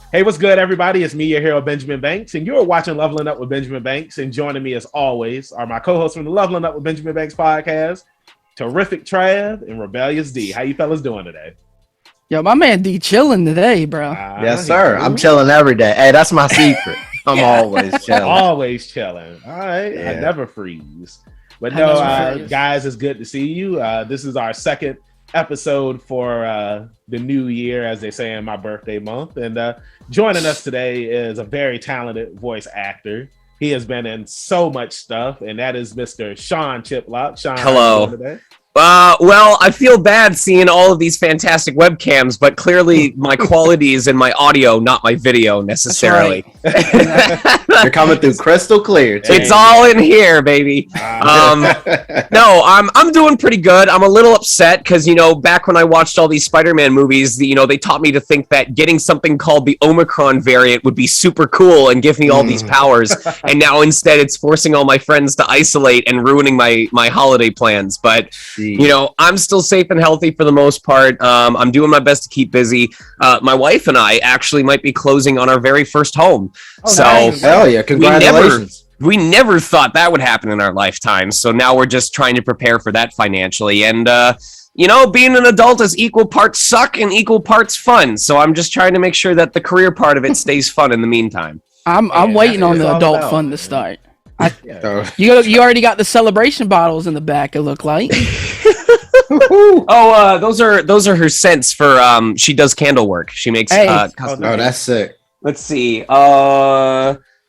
Hey, what's good, everybody? It's me, your hero, Benjamin Banks, and you're watching Leveling Up with Benjamin Banks. And joining me, as always, are my co-hosts from the Leveling Up with Benjamin Banks podcast, Terrific Trav and Rebellious D. How you fellas doing today? Yo, my man D chilling today, bro. Yes, sir. I'm chilling every day. Hey, that's my secret. I'm always chilling. Always chilling. All right. Yeah. I never freeze. But no, guys, it's good to see you. This is our second episode for the new year, as they say in my birthday month. And joining us today is a very talented voice actor. He has been in so much stuff, and that is Mr. Sean Chiplock. Sean, hello. Well, I feel bad seeing all of these fantastic webcams, but clearly my quality is in my audio, not my video necessarily. Right. You're coming through crystal clear. Too. It's all in here, baby. No, I'm doing pretty good. I'm a little upset because, back when I watched all these Spider-Man movies, they taught me to think that getting something called the Omicron variant would be super cool and give me all these powers. And now instead it's forcing all my friends to isolate and ruining my holiday plans. But I'm still safe and healthy for the most part. I'm doing my best to keep busy. My wife and I actually might be closing on our very first home. Oh, so nice. Hell yeah, congratulations. We never thought that would happen in our lifetime. So now we're just trying to prepare for that financially. And, being an adult is equal parts suck and equal parts fun. So I'm just trying to make sure that the career part of it stays fun in the meantime. I'm waiting on the adult fun to start. You already got the celebration bottles in the back, it looked like. Those are her scents for she does candle work. She makes custom. Oh, that's sick. Let's see.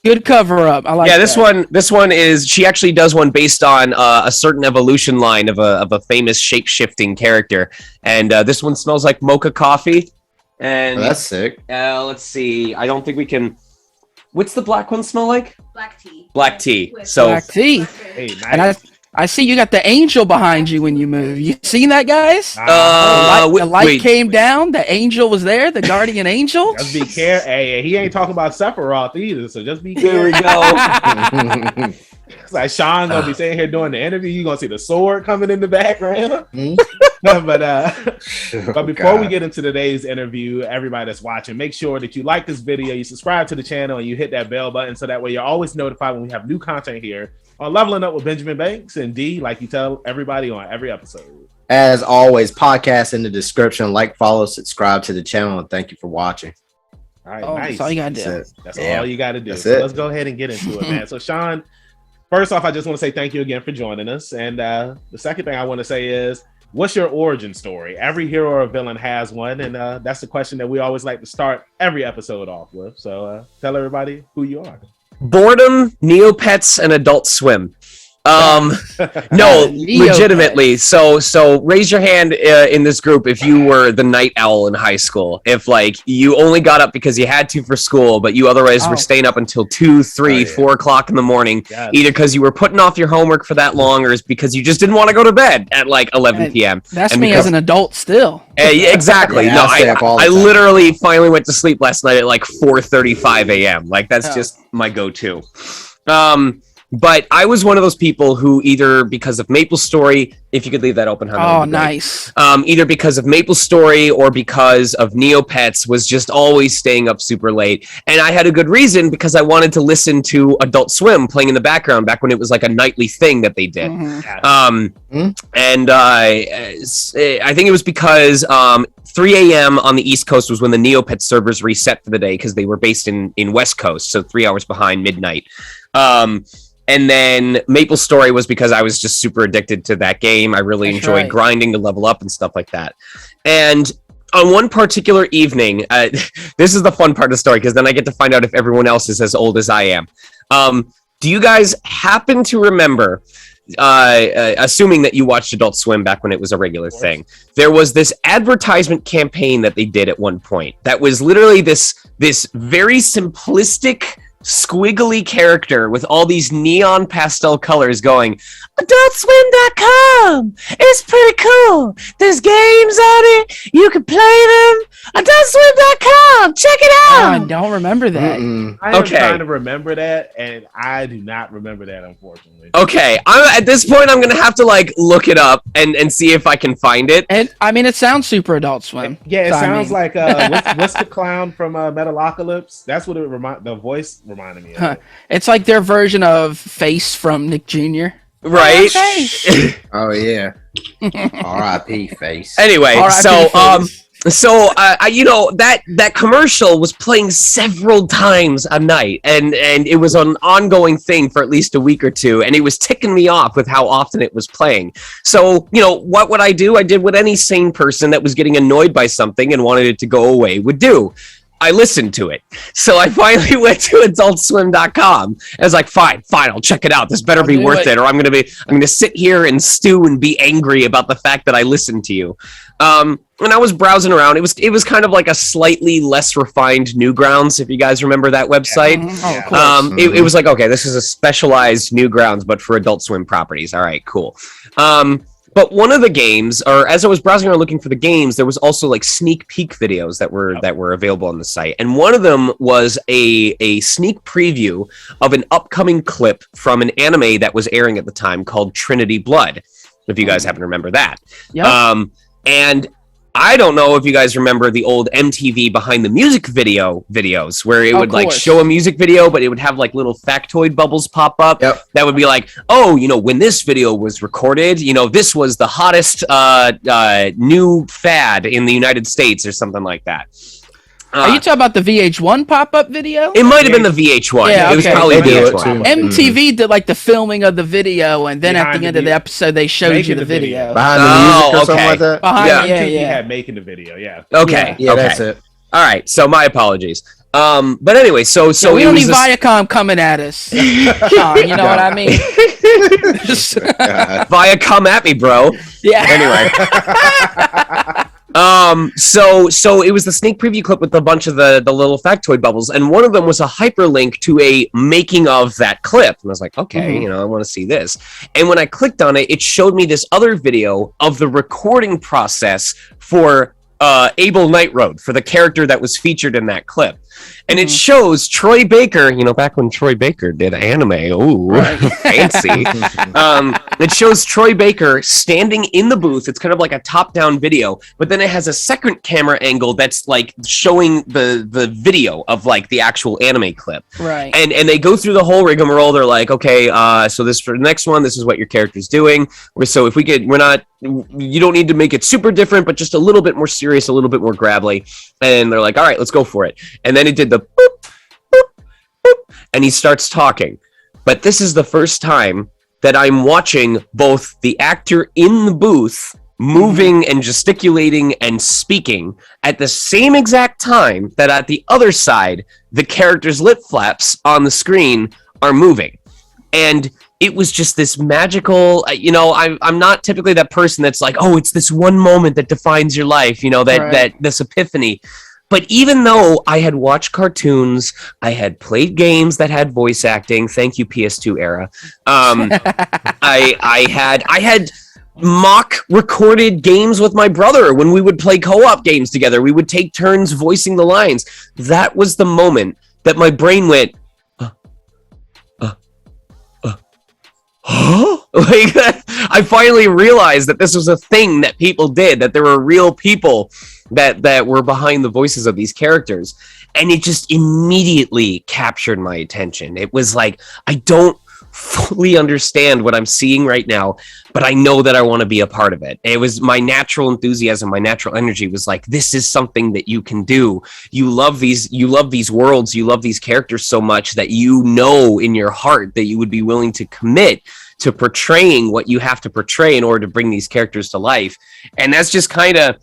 Good cover up. I like. Yeah, this one is she actually does one based on a certain evolution line of a famous shape-shifting character, and this one smells like mocha coffee. And that's sick. Let's see. I don't think we can. What's the black one smell like? Black tea. Black tea. Black tea. Hey, nice. And I see you got the angel behind you when you move. You seen that, guys? The light came down. The angel was there. The guardian angel. Just be careful. Hey, he ain't talking about Sephiroth either. So just be careful. There we go. It's like Sean gonna be sitting here doing the interview. You gonna see the sword coming in the background. But before we get into today's interview, everybody that's watching, make sure that you like this video, you subscribe to the channel, and you hit that bell button so that way you're always notified when we have new content here on Leveling Up with Benjamin Banks. And D, like you tell everybody on every episode. As always, podcast in the description. Like, follow, subscribe to the channel, and thank you for watching. All right, nice. That's all you gotta do. That's all you gotta do. So let's go ahead and get into it, man. So Sean, first off, I just want to say thank you again for joining us. And the second thing I want to say is, what's your origin story? Every hero or villain has one, and that's the question that we always like to start every episode off with. So tell everybody who you are. Boredom, Neopets, and Adult Swim. No, legitimately. So raise your hand in this group if you were the night owl in high school. If you only got up because you had to for school, but you otherwise were staying up until 2, 3, 4 o'clock in the morning, either because you were putting off your homework for that long, or it's because you just didn't want to go to bed at 11 p.m. That's me as an adult still. Exactly. Yeah, no, I literally finally went to sleep last night at 4:35 a.m. That's just my go-to. But I was one of those people who either because of MapleStory, if you could leave that open, honey. Oh, nice. Either because of MapleStory or because of Neopets, was just always staying up super late. And I had a good reason, because I wanted to listen to Adult Swim playing in the background back when it was a nightly thing that they did. And I think it was because 3 a.m. on the East Coast was when the Neopets servers reset for the day, because they were based in West Coast, so 3 hours behind midnight. And then MapleStory was because I was just super addicted to that game. I really enjoyed grinding to level up and stuff like that. And on one particular evening, this is the fun part of the story, because then I get to find out if everyone else is as old as I am. Do you guys happen to remember, assuming that you watched Adult Swim back when it was a regular thing, there was this advertisement campaign that they did at one point that was literally this very simplistic, squiggly character with all these neon pastel colors going, AdultSwim.com. It's pretty cool. There's games on it. You can play them. AdultSwim.com. Check it out. I don't remember that. I am trying to remember that, and I do not remember that, unfortunately. Okay, at this point, I'm gonna have to like look it up and see if I can find it. And I mean, it sounds super Adult Swim. Yeah, it sounds like what's the clown from Metalocalypse? That's what the voice reminded me of. It's like their version of Face from Nick Jr. Right? Oh yeah. R.I.P. Face. Anyway, so you know, that commercial was playing several times a night, and it was an ongoing thing for at least a week or two, and it was ticking me off with how often it was playing. So, you know, what would I do? I did what any sane person that was getting annoyed by something and wanted it to go away would do. I listened to it. So I finally went to adultswim.com. I was like, fine, I'll check it out. This better be worth it, or I'm gonna sit here and stew and be angry about the fact that I listened to you. And I was browsing around. It was kind of like a slightly less refined Newgrounds, if you guys remember that website. Yeah. Oh, of course. It was like, okay, this is a specialized Newgrounds, but for Adult Swim properties. All right, cool. But one of the games, or as I was browsing around looking for the games, there was also like sneak peek videos that were available on the site. And one of them was a sneak preview of an upcoming clip from an anime that was airing at the time called Trinity Blood, if you guys happen to remember that. Yep. And I don't know if you guys remember the old MTV behind the music videos where it would like show a music video, but it would have like little factoid bubbles pop up. Yep. That would be like, oh, you know, when this video was recorded, you know, this was the hottest new fad in the United States or something like that. Are you talking about the VH1 pop-up video? It might have been the VH1. Yeah, it was probably VH1. MTV did like the filming of the video, and then at the end of the episode, they showed you the video. Behind the music or something like that? MTV had making the video, Okay. Yeah, that's it. All right, so my apologies. But anyway, so we don't need Viacom coming at us. Sean, you know what I mean? Viacom at me, bro. Yeah. Anyway. So it was the sneak preview clip with a bunch of the little factoid bubbles, and one of them was a hyperlink to a making of that clip. And I was like, okay, you know, I want to see this. And when I clicked on it, it showed me this other video of the recording process for Abel Nightroad, for the character that was featured in that clip. And it shows Troy Baker, you know, back when Troy Baker did anime. Ooh, fancy. It shows Troy Baker standing in the booth. It's kind of like a top-down video, but then it has a second camera angle that's like showing the video of like the actual anime clip. Right. And they go through the whole rigmarole. They're like, okay, so this for the next one, this is what your character's doing. So if you don't need to make it super different, but just a little bit more serious, a little bit more gravelly. And they're like, all right, let's go for it. And then it did the boop, boop, boop, and he starts talking. But this is the first time that I'm watching both the actor in the booth moving and gesticulating and speaking at the same exact time that at the other side, the character's lip flaps on the screen are moving. And it was just this magical, you know, I'm not typically that person that's like, oh, it's this one moment that defines your life, you know, that this epiphany. But even though I had watched cartoons, I had played games that had voice acting, thank you PS2 era. I had mock recorded games with my brother when we would play co-op games together. We would take turns voicing the lines. That was the moment that my brain went, huh? Like, I finally realized that this was a thing that people did, that there were real people that were behind the voices of these characters. And it just immediately captured my attention. It was like, I don't fully understand what I'm seeing right now, but I know that I want to be a part of it. It was my natural enthusiasm, my natural energy was like, this is something that you can do. You love these worlds, you love these characters so much that you know in your heart that you would be willing to commit to portraying what you have to portray in order to bring these characters to life. And that's just kind of,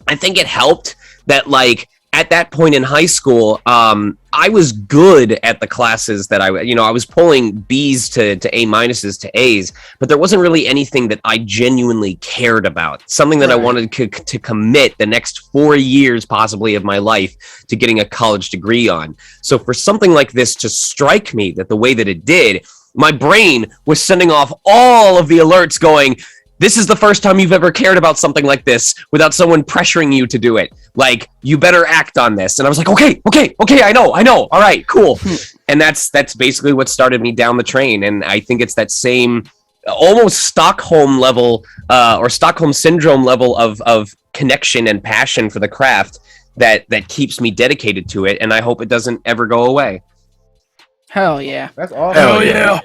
I think it helped that, like, at that point in high school, I was good at the classes that I was pulling B's to A minuses to A's, but there wasn't really anything that I genuinely cared about. Something that I wanted to commit the next 4 years possibly of my life to getting a college degree on. So for something like this to strike me that the way that it did, my brain was sending off all of the alerts going, this is the first time you've ever cared about something like this without someone pressuring you to do it. Like, you better act on this. And I was like, okay, I know. All right, cool. And that's basically what started me down the train. And I think it's that same almost Stockholm level or Stockholm syndrome level of connection and passion for the craft that keeps me dedicated to it. And I hope it doesn't ever go away. Hell yeah. That's awesome. Hell yeah.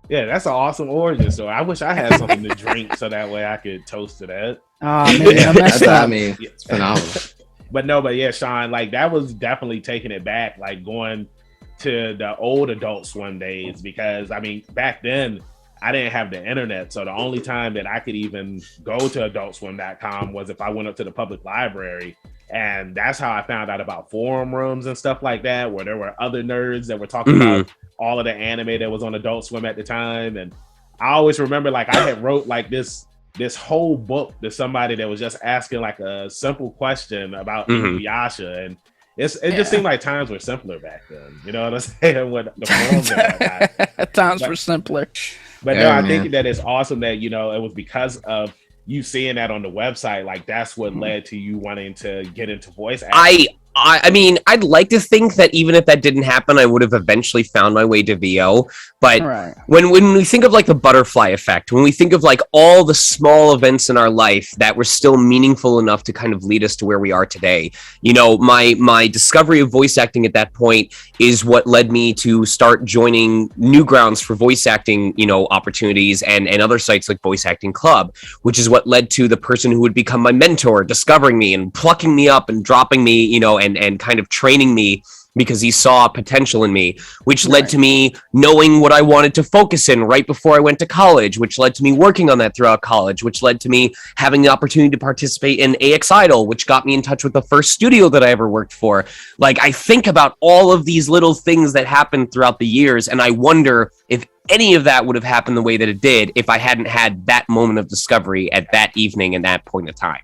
Yeah, that's an awesome origin story. I wish I had something to drink so that way I could toast to that. Oh, man, I mean, it's phenomenal. But yeah, Sean, like that was definitely taking it back, like going to the old Adult Swim days, because I mean, back then I didn't have the internet. So the only time that I could even go to adultswim.com was if I went up to the public library. And that's how I found out about forum rooms and stuff like that, where there were other nerds that were talking about all of the anime that was on Adult Swim at the time. And I always remember, like, I had wrote like this whole book to somebody that was just asking like a simple question about Inuyasha, and it just seemed like times were simpler back then. You know what I'm saying? When the forums and whatnot. Times were simpler. But no, I think that it's awesome that, you know, it was because of you seeing that on the website, like that's what led to you wanting to get into voice acting. I mean, I'd like to think that even if that didn't happen, I would have eventually found my way to VO. But when we think of like the butterfly effect, when we think of like all the small events in our life that were still meaningful enough to kind of lead us to where we are today, you know, my discovery of voice acting at that point is what led me to start joining Newgrounds for voice acting, you know, opportunities and other sites like Voice Acting Club, which is what led to the person who would become my mentor, discovering me and plucking me up and dropping me, you know, and kind of training me because he saw potential in me, which led to me knowing what I wanted to focus in right before I went to college, which led to me working on that throughout college, which led to me having the opportunity to participate in AX Idol, which got me in touch with the first studio that I ever worked for. Like, I think about all of these little things that happened throughout the years, and I wonder if any of that would have happened the way that it did if I hadn't had that moment of discovery at that evening and that point of time.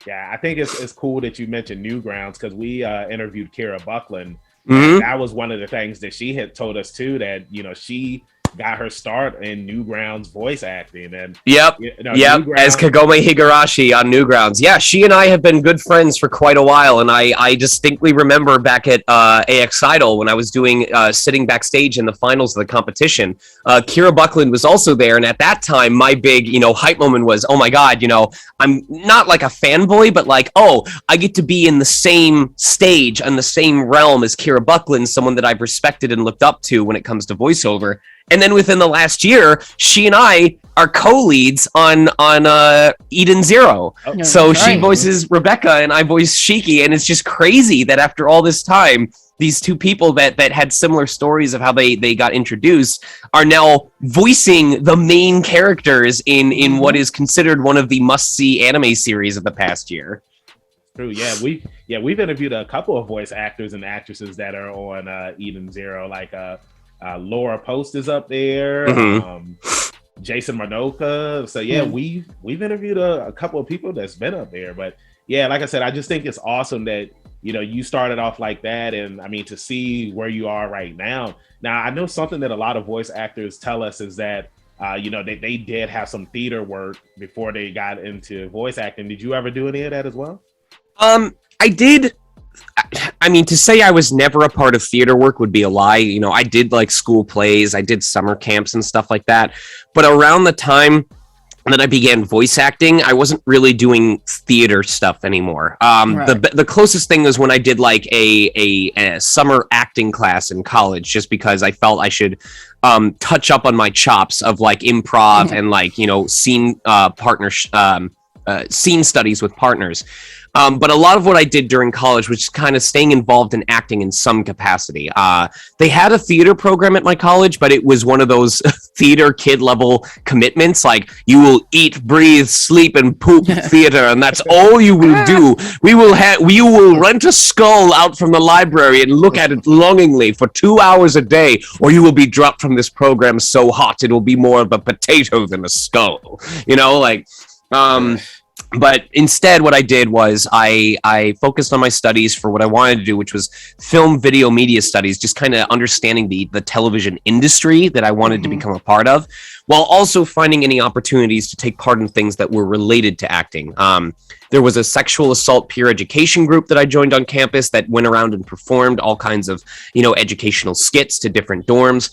Yeah, I think it's cool that you mentioned Newgrounds, because we interviewed Kira Buckland. That was one of the things that she had told us too, that, you know, she got her start in Newgrounds voice acting. And as Kagome Higurashi on Newgrounds. Yeah, she and I have been good friends for quite a while, and I distinctly remember back at AX Idol when I was doing sitting backstage in the finals of the competition. Kira Buckland was also there, and at that time my big, you know, hype moment was, oh my god, you know, I'm not like a fanboy, but like, oh, I get to be in the same stage and the same realm as Kira Buckland, someone that I've respected and looked up to when it comes to voiceover. And then within the last year, she and I are co-leads on Eden Zero. Oh, so she voices Rebecca and I voice Shiki. And it's just crazy that after all this time, these two people that had similar stories of how they got introduced are now voicing the main characters in what is considered one of the must-see anime series of the past year. True. Yeah, we've interviewed a couple of voice actors and actresses that are on Eden Zero, like Laura Post is up there, Jason Manoka. So yeah, we've interviewed a couple of people that's been up there. But yeah, like I said, I just think it's awesome that, you know, you started off like that, and I mean, to see where you are right now. Now, I know something that a lot of voice actors tell us is that you know, they did have some theater work before they got into voice acting. Did you ever do any of that as well? I did. I mean, to say I was never a part of theater work would be a lie. You know, I did like school plays, I did summer camps and stuff like that. But around the time that I began voice acting, I wasn't really doing theater stuff anymore. The closest thing was when I did like a summer acting class in college, just because I felt I should touch up on my chops of like improv and like, you know, scene studies with partners. But a lot of what I did during college was just kind of staying involved in acting in some capacity. They had a theater program at my college, but it was one of those theater kid level commitments. Like, you will eat, breathe, sleep, and poop theater, and that's all you will do. We will rent a skull out from the library and look at it longingly for 2 hours a day, or you will be dropped from this program so hot it will be more of a potato than a skull. You know, like, But instead, what I did was I focused on my studies for what I wanted to do, which was film, video, media studies, just kind of understanding the television industry that I wanted to become a part of, while also finding any opportunities to take part in things that were related to acting. There was a sexual assault peer education group that I joined on campus that went around and performed all kinds of, educational skits to different dorms.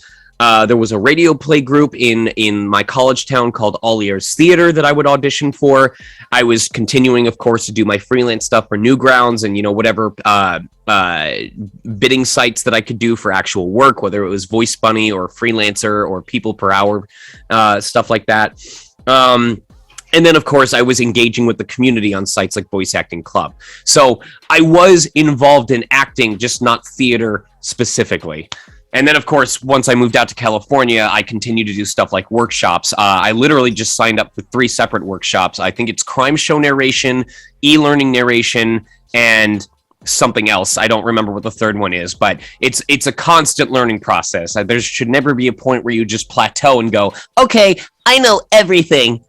There was a radio play group in my college town called All Ears Theater that I would audition for. I was continuing, of course, to do my freelance stuff for Newgrounds and, whatever bidding sites that I could do for actual work, whether it was Voice Bunny or Freelancer or People Per Hour, stuff like that. And then, of course, I was engaging with the community on sites like Voice Acting Club. So I was involved in acting, just not theater specifically. And then, of course, once I moved out to California, I continued to do stuff like workshops. I literally just signed up for 3 separate workshops. I think it's crime show narration, e-learning narration, and something else. I don't remember what the third one is, but it's a constant learning process. There should never be a point where you just plateau and go, okay, I know everything.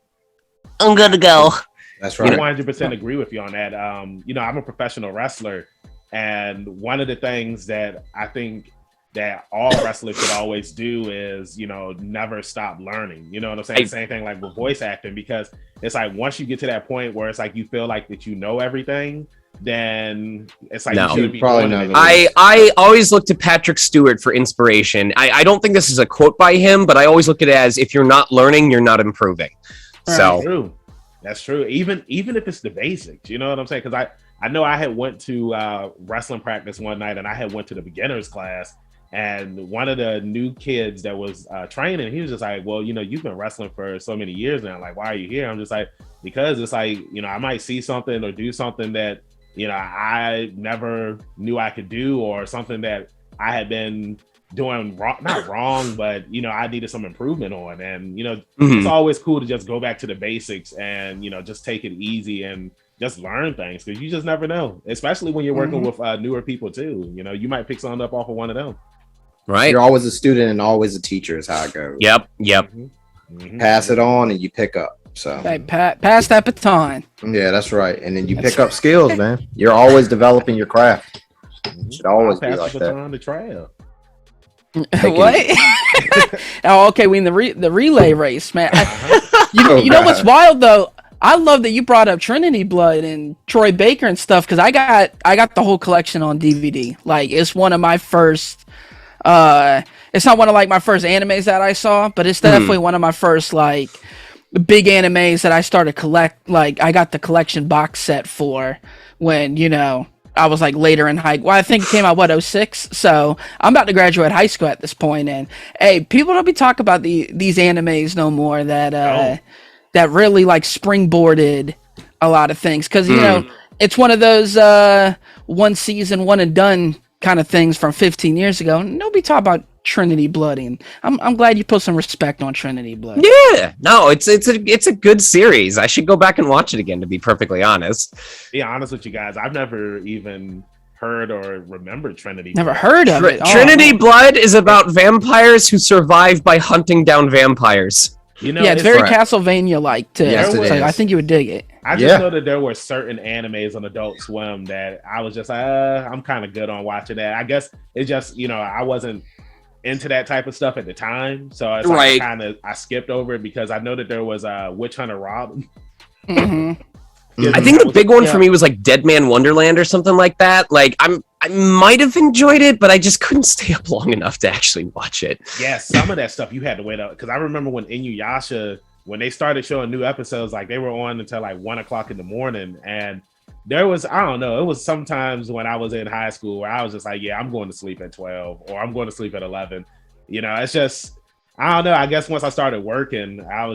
I'm going to go. That's right. I 100% agree with you on that. I'm a professional wrestler, and one of the things that I think that all wrestlers should always do is, never stop learning. You know what I'm saying? Same thing like with voice acting, because it's like once you get to that point where it's like you feel like that you know everything, then it's like you should be probably not. I always look to Patrick Stewart for inspiration. I don't think this is a quote by him, but I always look at it as if you're not learning, you're not improving. So that's true. Even if it's the basics, you know what I'm saying? Because I know I had went to wrestling practice one night, and I had went to the beginners class. And one of the new kids that was training, he was just like, well, you've been wrestling for so many years now. Like, why are you here? I'm just like, because it's like, I might see something or do something that, I never knew I could do, or something that I had been doing wrong, not wrong, but, I needed some improvement on. And, it's always cool to just go back to the basics and, just take it easy and just learn things, because you just never know, especially when you're working with newer people too. You might pick something up off of one of them. Right. You're always a student and always a teacher is how it goes. Yep. Pass it on and you pick up. So hey, pass that baton. Yeah, that's right. And then you pick up skills, man. You're always developing your craft. It should always be like that. On the trail. What? Oh, okay. We in the relay race, man. You know what's wild though? I love that you brought up Trinity Blood and Troy Baker and stuff, because I got the whole collection on DVD. Like, it's one of my first. It's not one of like my first animes that I saw, but it's definitely one of my first like big animes that I started collect. Like, I got the collection box set for when I was like later in high. Well, I think it came out 06. So I'm about to graduate high school at this point, and hey, people don't be talking about these animes no more that that really like springboarded a lot of things, because it's one of those one season, one and done kind of things from 15 years ago. Nobody talk about Trinity Blood, and I'm glad you put some respect on Trinity Blood. Yeah, no, it's a good series. I should go back and watch it again, to be perfectly honest. Be honest with you guys, I've never even heard or remembered Trinity. Never heard of it. Trinity Blood is about vampires who survive by hunting down vampires. It's very Castlevania-like too. Yes, so I think you would dig it. I just know that there were certain animes on Adult Swim that I was just like, I'm kind of good on watching that. I guess it's just, I wasn't into that type of stuff at the time. So it's like I skipped over it, because I know that there was Witch Hunter Robin. I think the big one for me was like Dead Man Wonderland or something like that. Like, I might have enjoyed it, but I just couldn't stay up long enough to actually watch it. Yeah, some of that stuff you had to wait up, because I remember when Inuyasha, when they started showing new episodes, like they were on until like 1 o'clock in the morning, and there was, I don't know, it was sometimes when I was in high school where I was just like, yeah, I'm going to sleep at 12 or I'm going to sleep at 11. It's just, I don't know. I guess once I started working, I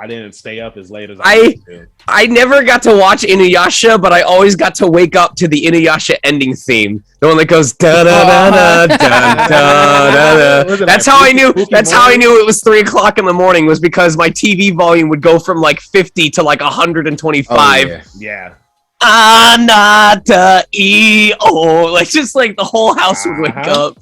didn't stay up as late as I never got to watch Inuyasha, but I always got to wake up to the Inuyasha ending theme, the one that goes da da da da da da da. That's how I knew. That's how I knew it was 3 o'clock in the morning. Was because my TV volume would go from like 50 to like 125. Oh, yeah. Anata E O, like just like the whole house would wake up.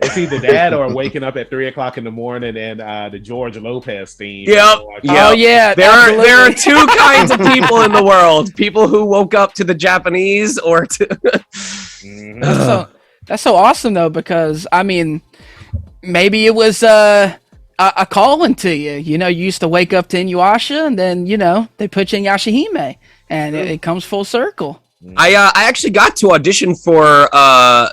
It's either that or waking up at 3:00 in the morning and the George Lopez theme. Yep. Oh yeah. There are two kinds of people in the world: people who woke up to the Japanese, or to. That's so awesome though, because I mean, maybe it was a calling to you. You know, you used to wake up to Inuyasha, and then they put you in Yashahime, and it comes full circle. I actually got to audition for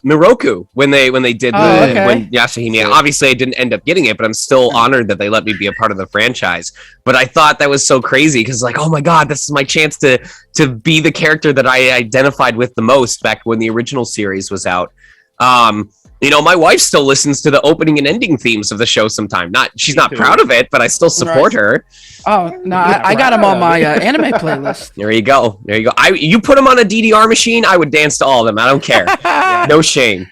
Miroku when they did when Yashahime. Obviously, I didn't end up getting it, but I'm still honored that they let me be a part of the franchise. But I thought that was so crazy because, like, oh my god, this is my chance to be the character that I identified with the most back when the original series was out. My wife still listens to the opening and ending themes of the show sometime. She's not proud of it, but I still support her. Oh, no, I got them on my anime playlist. There you go. You put them on a DDR machine, I would dance to all of them. I don't care. No shame.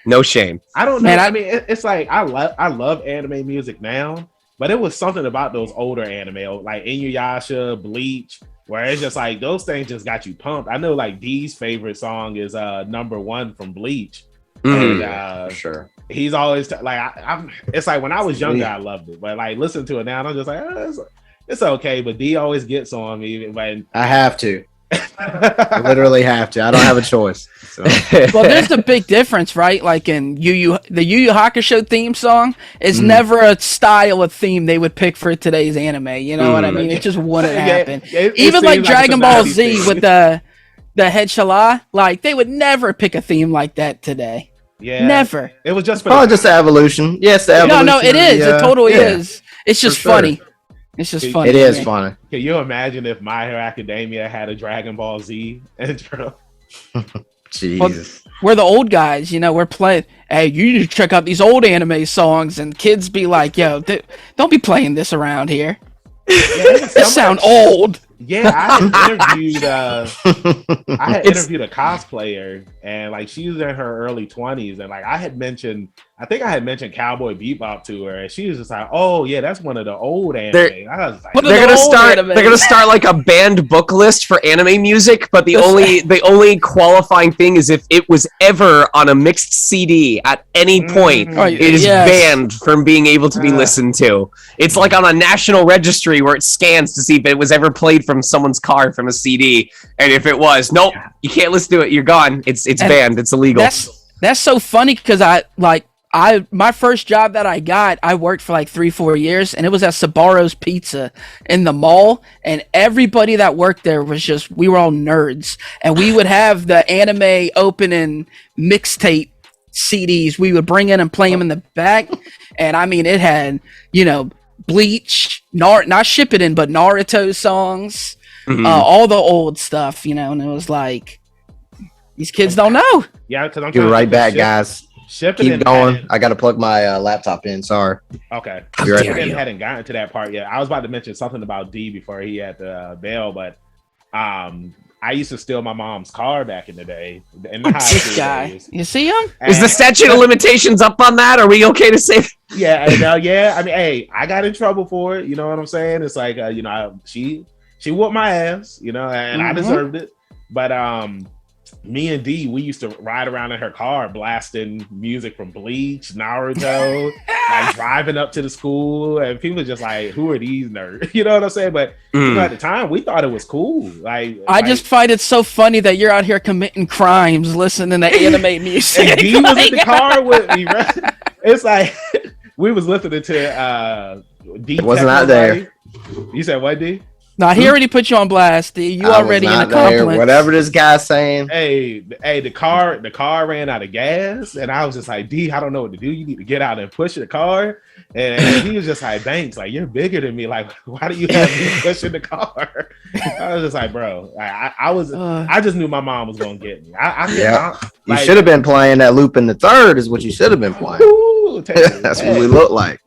I don't know. Man, I mean, it's like I love anime music now, but it was something about those older anime, like Inuyasha, Bleach, where it's just like those things just got you pumped. I know, like, D's favorite song is number 1 from Bleach. And, sure. He's always I'm. It's like when I was younger, I loved it, but like listen to it now, and I'm just like, it's okay. But D always gets on me. When I have to, I literally have to. I don't have a choice. So. Well, there's a big difference, right? Like in the Yu Yu Hakusho theme song is never a style of theme they would pick for today's anime. You know what I mean? It just wouldn't happen. Even like Dragon Ball Z with the Hedgehog, like they would never pick a theme like that today. Yeah, never. It was just just the evolution. Yes, the evolution. No, it is. It totally is. It's just funny. It's just funny. It is funny. Can you imagine if My Hero Academia had a Dragon Ball Z intro? Jesus. Well, we're the old guys, we're playing. Hey, you need to check out these old anime songs, and kids be like, "Yo, don't be playing this around here. This sound old." Yeah, I had interviewed a cosplayer, and like she was in her early 20s, and like I think I had mentioned Cowboy Bebop to her, and she was just like, "Oh yeah, that's one of the old anime." I was like, they're gonna start like a banned book list for anime music, but the only qualifying thing is if it was ever on a mixed CD at any point, it is banned from being able to be listened to. It's like on a national registry where it scans to see if it was ever played from someone's car from a CD, and if it was, nope, you can't listen to it. You're gone. It's banned. It's illegal. That's so funny because my first job that I worked for like 3-4 years, and it was at Sabaro's Pizza in the mall, and everybody that worked there was we were all nerds, and we would have the anime opening mixtape CDs. We would bring in and play them in the back, and I mean it had Bleach, not Shippuden, but Naruto songs, all the old stuff, and it was like these kids don't know. Yeah, because I'm You're right back, guys. Keep going. I got to plug my laptop in. Sorry. Okay. Shippuden hadn't gotten to that part yet. I was about to mention something about D before he had the bail, but I used to steal my mom's car back in the day. In the this guy, days. You see him? Is the statute of limitations up on that? Are we okay to say? Yeah, I mean, hey, I got in trouble for it. You know what I'm saying? It's like, she whooped my ass, and I deserved it. But me and D, we used to ride around in her car blasting music from Bleach, Naruto, like driving up to the school, and people just like, who are these nerds? You know what I'm saying? But at the time, we thought it was cool. I just find it so funny that you're out here committing crimes, listening to anime music. And D was in the car with me, right? It's like we was listening to D. It wasn't out there. You said what, D? No, he already put you on blast. You already in the compliments. Whatever this guy's saying. Hey, the car ran out of gas, and I was just like, D, I don't know what to do. You need to get out and push the car. And he was just like, Banks, like, you're bigger than me. Like, why do you have me pushing the car? I was just like, bro, I just knew my mom was gonna get me. You should have been playing that Lupin the Third. Is what you should have been playing. That's what we look like.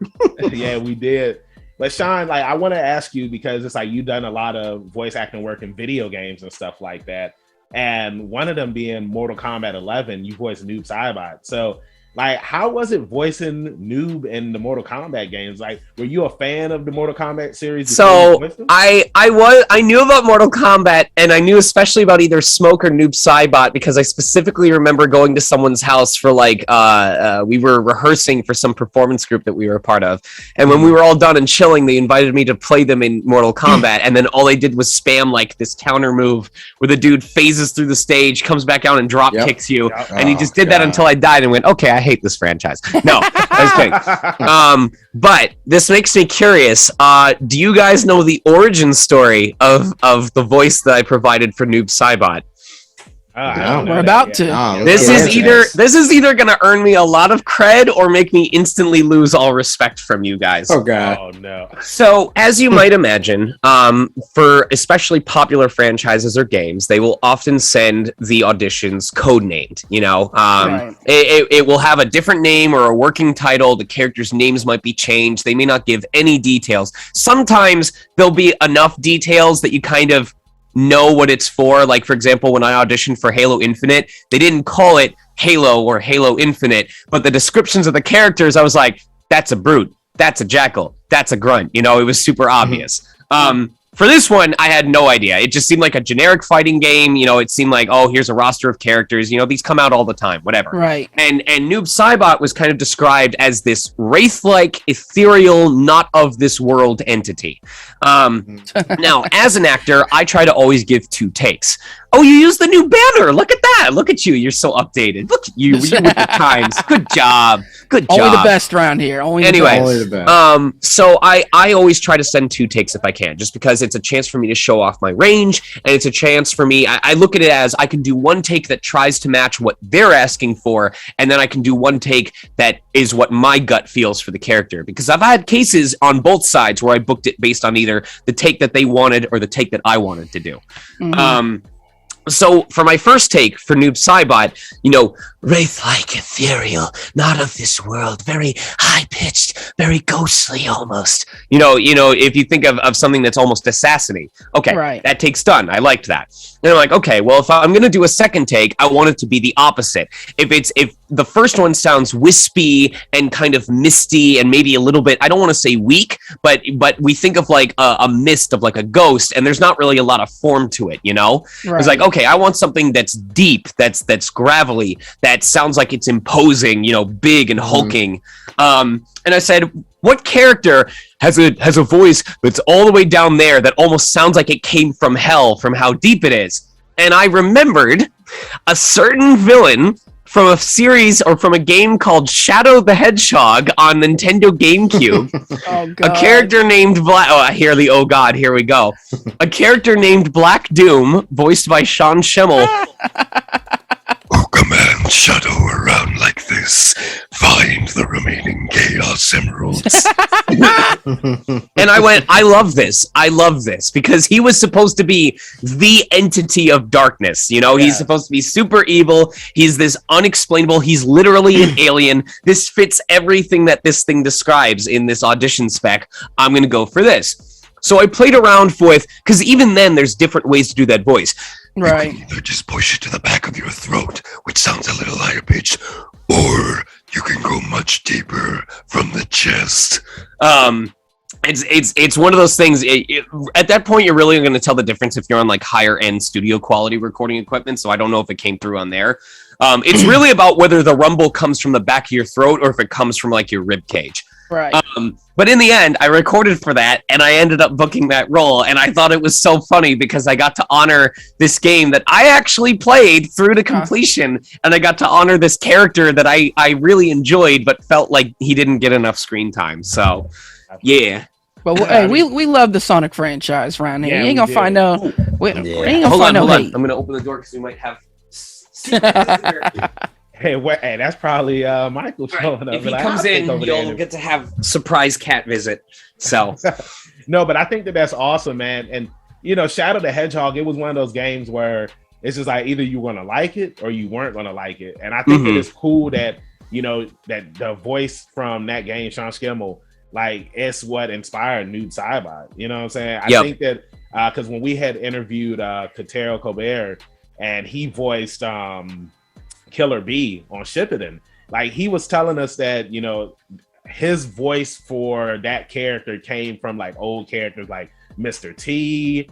Yeah, we did. But Sean, like, I want to ask you, because it's like you've done a lot of voice acting work in video games and stuff like that, and one of them being Mortal Kombat 11, you voiced Noob Saibot. So Like, how was it voicing Noob in the Mortal Kombat games? Like, were you a fan of the Mortal Kombat series? So I knew about Mortal Kombat, and I knew especially about either Smoke or Noob Saibot because I specifically remember going to someone's house for like we were rehearsing for some performance group that we were a part of, and when we were all done and chilling, they invited me to play them in Mortal Kombat, and then all they did was spam like this counter move where the dude phases through the stage, comes back down, and drop kicks you, and he just did that until I died and went, okay, I hate this franchise. No, I was kidding. But this makes me curious. Do you guys know the origin story of the voice that I provided for Noob Saibot? We're about to. This is either going to earn me a lot of cred or make me instantly lose all respect from you guys. Oh god. Oh no. So, as you might imagine, for especially popular franchises or games, they will often send the auditions codenamed. You know, it will have a different name or a working title. The characters' names might be changed. They may not give any details. Sometimes there'll be enough details that you kind of know what it's for. Like, for example, when I auditioned for Halo Infinite, they didn't call it Halo or Halo Infinite, but the descriptions of the characters, I was like, that's a brute, that's a jackal, that's a grunt. You know, it was super obvious. For this one, I had no idea. It just seemed like a generic fighting game. You know, it seemed like, oh, here's a roster of characters. You know, these come out all the time, whatever. Right. And Noob Saibot was kind of described as this wraith-like, ethereal, not of this world entity. Now, as an actor, I try to always give 2 takes. Oh, you used the new banner. Look at that. Look at you. You're so updated. Look at you. You with the times. Good job. Good job. Only the best around here. Only the best. So I always try to send 2 takes if I can, just because it's a chance for me to show off my range, and it's a chance for me. I look at it as I can do 1 take that tries to match what they're asking for, and then I can do 1 take that is what my gut feels for the character. Because I've had cases on both sides where I booked it based on either the take that they wanted or the take that I wanted to do. So for my first take for Noob Saibot, you know, wraith-like, ethereal, not of this world, very high-pitched, very ghostly almost. You know, if you think of something that's almost assassiny. Okay, that take's done. I liked that. And I'm like, okay, well, if I'm going to do a second take, I want it to be the opposite. If the first one sounds wispy and kind of misty and maybe a little bit, I don't want to say weak, but we think of like a mist of like a ghost, and there's not really a lot of form to it, you know? It's like, okay, I want something that's deep, that's gravelly, that sounds like it's imposing, you know, big and hulking. And I said, what character has a voice that's all the way down there that almost sounds like it came from hell, from how deep it is? And I remembered a certain villain from a series or from a game called Shadow the Hedgehog on Nintendo GameCube. A character named Black... Oh, I hear the oh god, here we go. A character named Black Doom, voiced by Sean Chiplock. Oh, command Shadow around like this. Find the remaining Chaos Emeralds. And I went, I love this, because he was supposed to be the entity of darkness. You know, he's supposed to be super evil. He's this unexplainable. He's literally an alien. This fits everything that this thing describes in this audition spec. I'm going to go for this. So I played around with, because even then there's different ways to do that voice. Right. You can either just push it to the back of your throat, which sounds a little higher pitched, or you can go much deeper from the chest. It's one of those things. At that point, you're really going to tell the difference if you're on like higher end studio quality recording equipment. So I don't know if it came through on there. It's really about whether the rumble comes from the back of your throat or if it comes from like your rib cage. Right. But in the end, I recorded for that, and I ended up booking that role, and I thought it was so funny because I got to honor this game that I actually played through to completion, and I got to honor this character that I really enjoyed, but felt like he didn't get enough screen time. So, yeah. But hey, we love the Sonic franchise around here. You ain't gonna find no. We ain't gonna find no hate. I'm gonna open the door because we might have. Hey, that's probably Michael showing up. If he comes in, you'll get to have surprise cat visit. So, no, but I think that's awesome, man. And you know, Shadow the Hedgehog, it was one of those games where it's just like either you want to like it or you weren't going to like it. And I think it is cool that you know that the voice from that game, Sean Chiplock, like it's what inspired Noob Saibot. You know what I'm saying? I think that because when we had interviewed Katero Colbert and he voiced Killer B on Shippuden, like he was telling us that, you know, his voice for that character came from like old characters like Mr. T,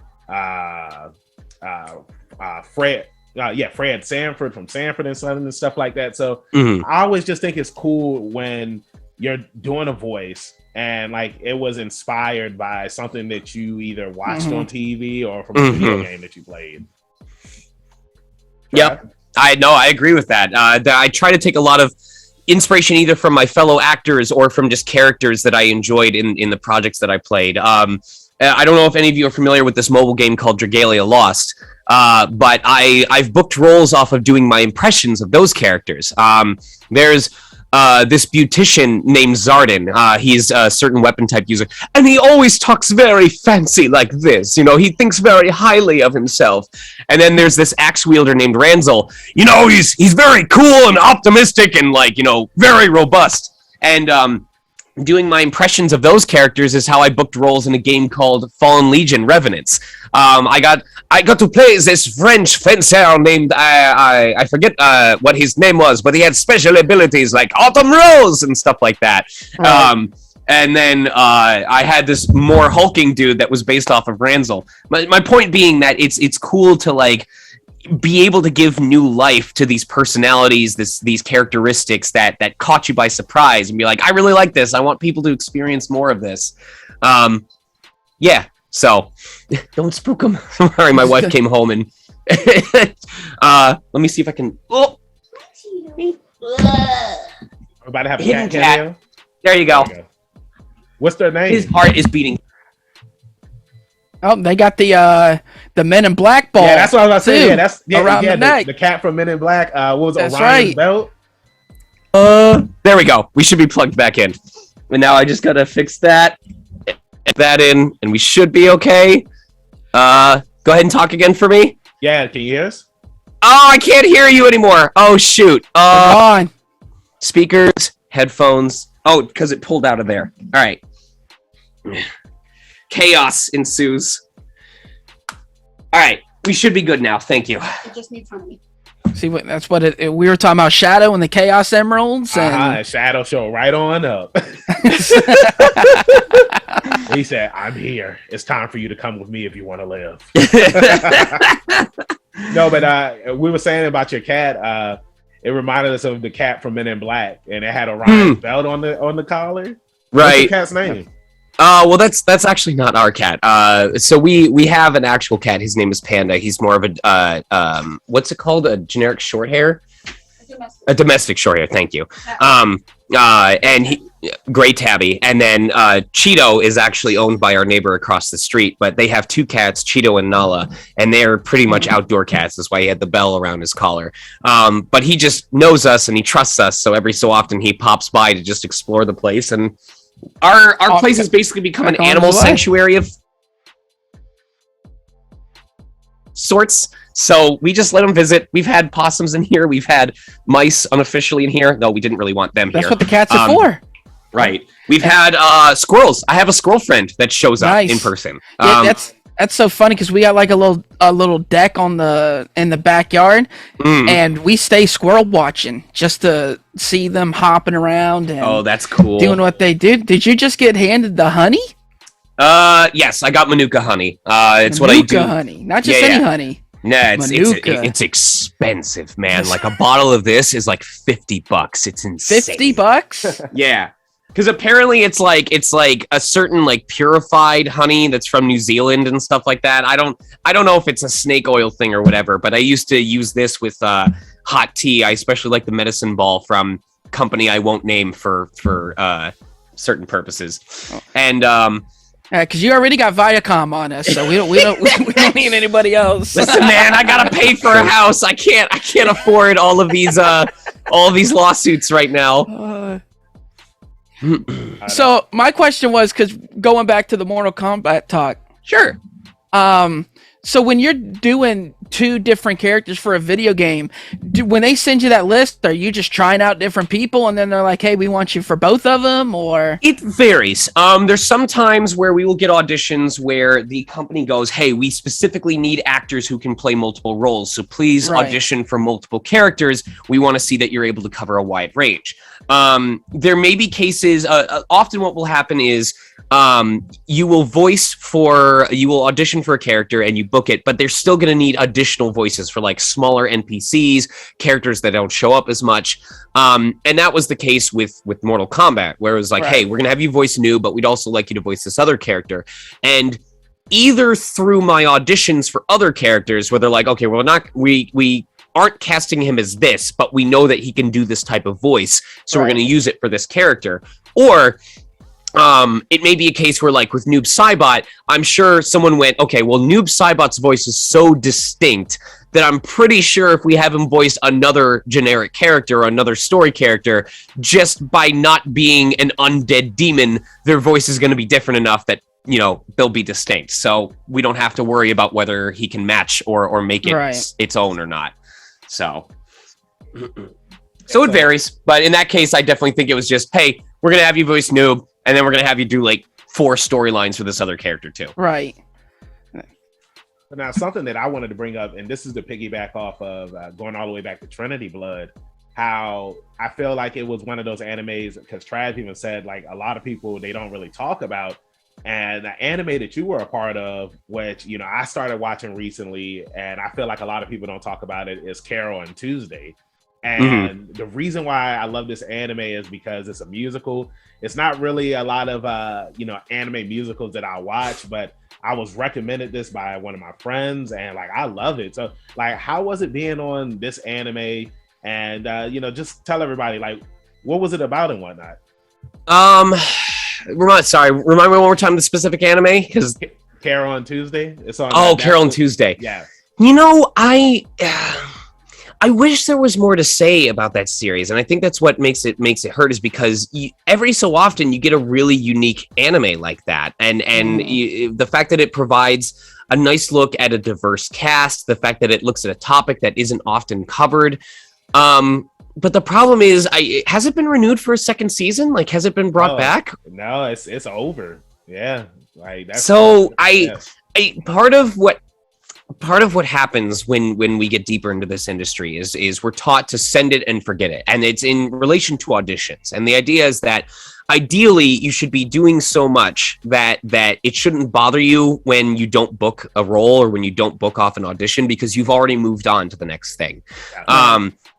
Fred. Fred Sanford from Sanford and Son and stuff like that. So I always just think it's cool when you're doing a voice and like it was inspired by something that you either watched on TV or from a video game that you played. Yep. I agree with that. I try to take a lot of inspiration either from my fellow actors or from just characters that I enjoyed in the projects that I played. I don't know if any of you are familiar with this mobile game called Dragalia Lost, but I've booked roles off of doing my impressions of those characters. There's this beautician named Zardan. He's a certain weapon type user, and he always talks very fancy like this. You know, he thinks very highly of himself. And then there's this axe wielder named Ranzel. You know, he's very cool and optimistic and like, you know, very robust. And doing my impressions of those characters is how I booked roles in a game called Fallen Legion Revenants. I got to play this French fencer named I forget what his name was, but he had special abilities like Autumn Rose and stuff like that. And then I had this more hulking dude that was based off of Ranzel. My point being that it's cool to like be able to give new life to these personalities, these characteristics that caught you by surprise and be like, I really like this. I want people to experience more of this. Yeah. So don't spook them. Sorry, my wife came home and let me see if I can. Oh. We're about to have a Hidden cat cameo. There you go. What's their name? His heart is beating. Oh, they got the Men in Black ball. Yeah, that's what I was about to say. Yeah, that's around the neck. The cat from Men in Black. What was That's Orion's right. belt? There we go. We should be plugged back in. And now I just gotta fix that. Get that in, and we should be okay. Go ahead and talk again for me. Yeah, can you hear us? Oh, I can't hear you anymore. Oh shoot. Come on. Speakers, headphones. Oh, because it pulled out of there. All right. Chaos ensues. All right, we should be good now. Thank you. It just needs honey. See what that's what we were talking about, Shadow and the Chaos Emeralds, and Shadow show right on up. He said, "I'm here. It's time for you to come with me if you want to live." No, but we were saying about your cat. It reminded us of the cat from Men in Black, and it had Orion's belt on the collar. Right. What's your cat's name? Well, that's actually not our cat. So we have an actual cat. His name is Panda. He's more of a what's it called? A generic short hair? A domestic short hair. Thank you. And he, Gray Tabby, and then Cheeto is actually owned by our neighbor across the street. But they have two cats, Cheeto and Nala, and they're pretty much outdoor cats. That's why he had the bell around his collar. But he just knows us and he trusts us. So every so often he pops by to just explore the place. And our place has basically become an animal sanctuary of sorts. So we just let them visit. We've had possums in here. We've had mice unofficially in here. No, we didn't really want them that's here. what the cats are for. Right. We've had squirrels. I have a squirrel friend that shows up in person. Yeah, that's so funny because we got like a little deck in the backyard, and we stay squirrel watching just to see them hopping around and oh, that's cool. Doing what they do. Did you just get handed the honey? Yes, I got Manuka honey. It's what I do. Manuka honey, not just any honey. Nah, it's expensive, man. Like a bottle of this is like $50. It's insane. $50? Yeah. Because apparently it's like a certain like purified honey that's from New Zealand and stuff like that. I don't know if it's a snake oil thing or whatever, but I used to use this with hot tea. I especially like the medicine ball from company I won't name for certain purposes. And because you already got Viacom on us, so we don't need anybody else. Listen, man, I gotta pay for a house. I can't afford all of these lawsuits right now. So my question was, because going back to the Mortal Kombat talk, sure. So when you're doing 2 different characters for a video game, when they send you that list, are you just trying out different people and then they're like, hey, we want you for both of them, or? It varies. There's some times where we will get auditions where the company goes, hey, we specifically need actors who can play multiple roles. So please audition for multiple characters. We want to see that you're able to cover a wide range. There may be cases, often what will happen is you will audition for a character and you book it, but they're still going to need additional voices for like smaller NPCs, characters that don't show up as much. And that was the case with Mortal Kombat, where it was like, hey, we're going to have you voice Noob, but we'd also like you to voice this other character. And either through my auditions for other characters where they're like, okay, we aren't casting him as this, but we know that he can do this type of voice, so we're going to use it for this character. Or it may be a case where, like with Noob Saibot, I'm sure someone went, okay, well, Noob Saibot's voice is so distinct that I'm pretty sure if we have him voice another generic character or another story character, just by not being an undead demon, their voice is going to be different enough that, you know, they'll be distinct. So we don't have to worry about whether he can match or make it its own or not. So it varies. But in that case, I definitely think it was just, hey, we're going to have you voice Noob, and then we're going to have you do like 4 storylines for this other character too. Right. Now, something that I wanted to bring up, and this is to piggyback off of going all the way back to Trinity Blood, how I feel like it was one of those animes, because Trav even said, like, a lot of people, they don't really talk about. And the anime that you were a part of, which, you know, I started watching recently, and I feel like a lot of people don't talk about it, is Carol and Tuesday. And the reason why I love this anime is because it's a musical. It's not really a lot of, anime musicals that I watch, but I was recommended this by one of my friends, and like, I love it. So like, how was it being on this anime? And, just tell everybody, like, what was it about and whatnot? Remind me one more time the specific anime, because Carol on Tuesday. It's on. Carol on Tuesday. Yeah. You know, I wish there was more to say about that series, and I think that's what makes it hurt, is because every so often you get a really unique anime like that, and the fact that it provides a nice look at a diverse cast, the fact that it looks at a topic that isn't often covered. But the problem is, has it been renewed for a second season? Like, has it been brought back? No, it's over. Yeah, like that's so. Part of what happens when we get deeper into this industry is we're taught to send it and forget it, and it's in relation to auditions. And the idea is that ideally you should be doing so much that it shouldn't bother you when you don't book a role or when you don't book off an audition, because you've already moved on to the next thing.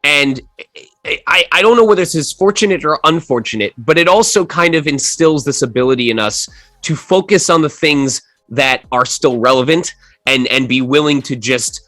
And I don't know whether this is fortunate or unfortunate, but it also kind of instills this ability in us to focus on the things that are still relevant and be willing to just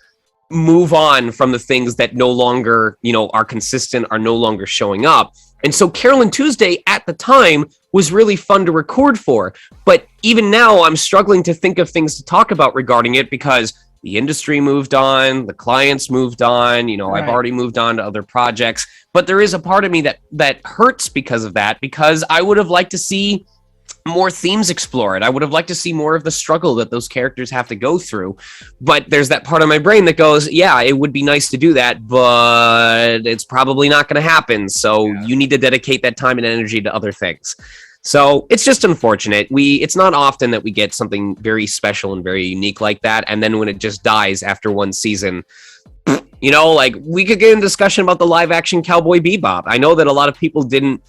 move on from the things that no longer, are consistent, are no longer showing up. And so Carol and Tuesday at the time was really fun to record for. But even now, I'm struggling to think of things to talk about regarding it, because the industry moved on, the clients moved on, I've already moved on to other projects. But there is a part of me that hurts because of that, because I would have liked to see more themes explored. I would have liked to see more of the struggle that those characters have to go through. But there's that part of my brain that goes, yeah, it would be nice to do that, but it's probably not going to happen. So you need to dedicate that time and energy to other things. So it's just unfortunate. It's not often that we get something very special and very unique like that. And then when it just dies after one season, like, we could get in discussion about the live action Cowboy Bebop. I know that a lot of people didn't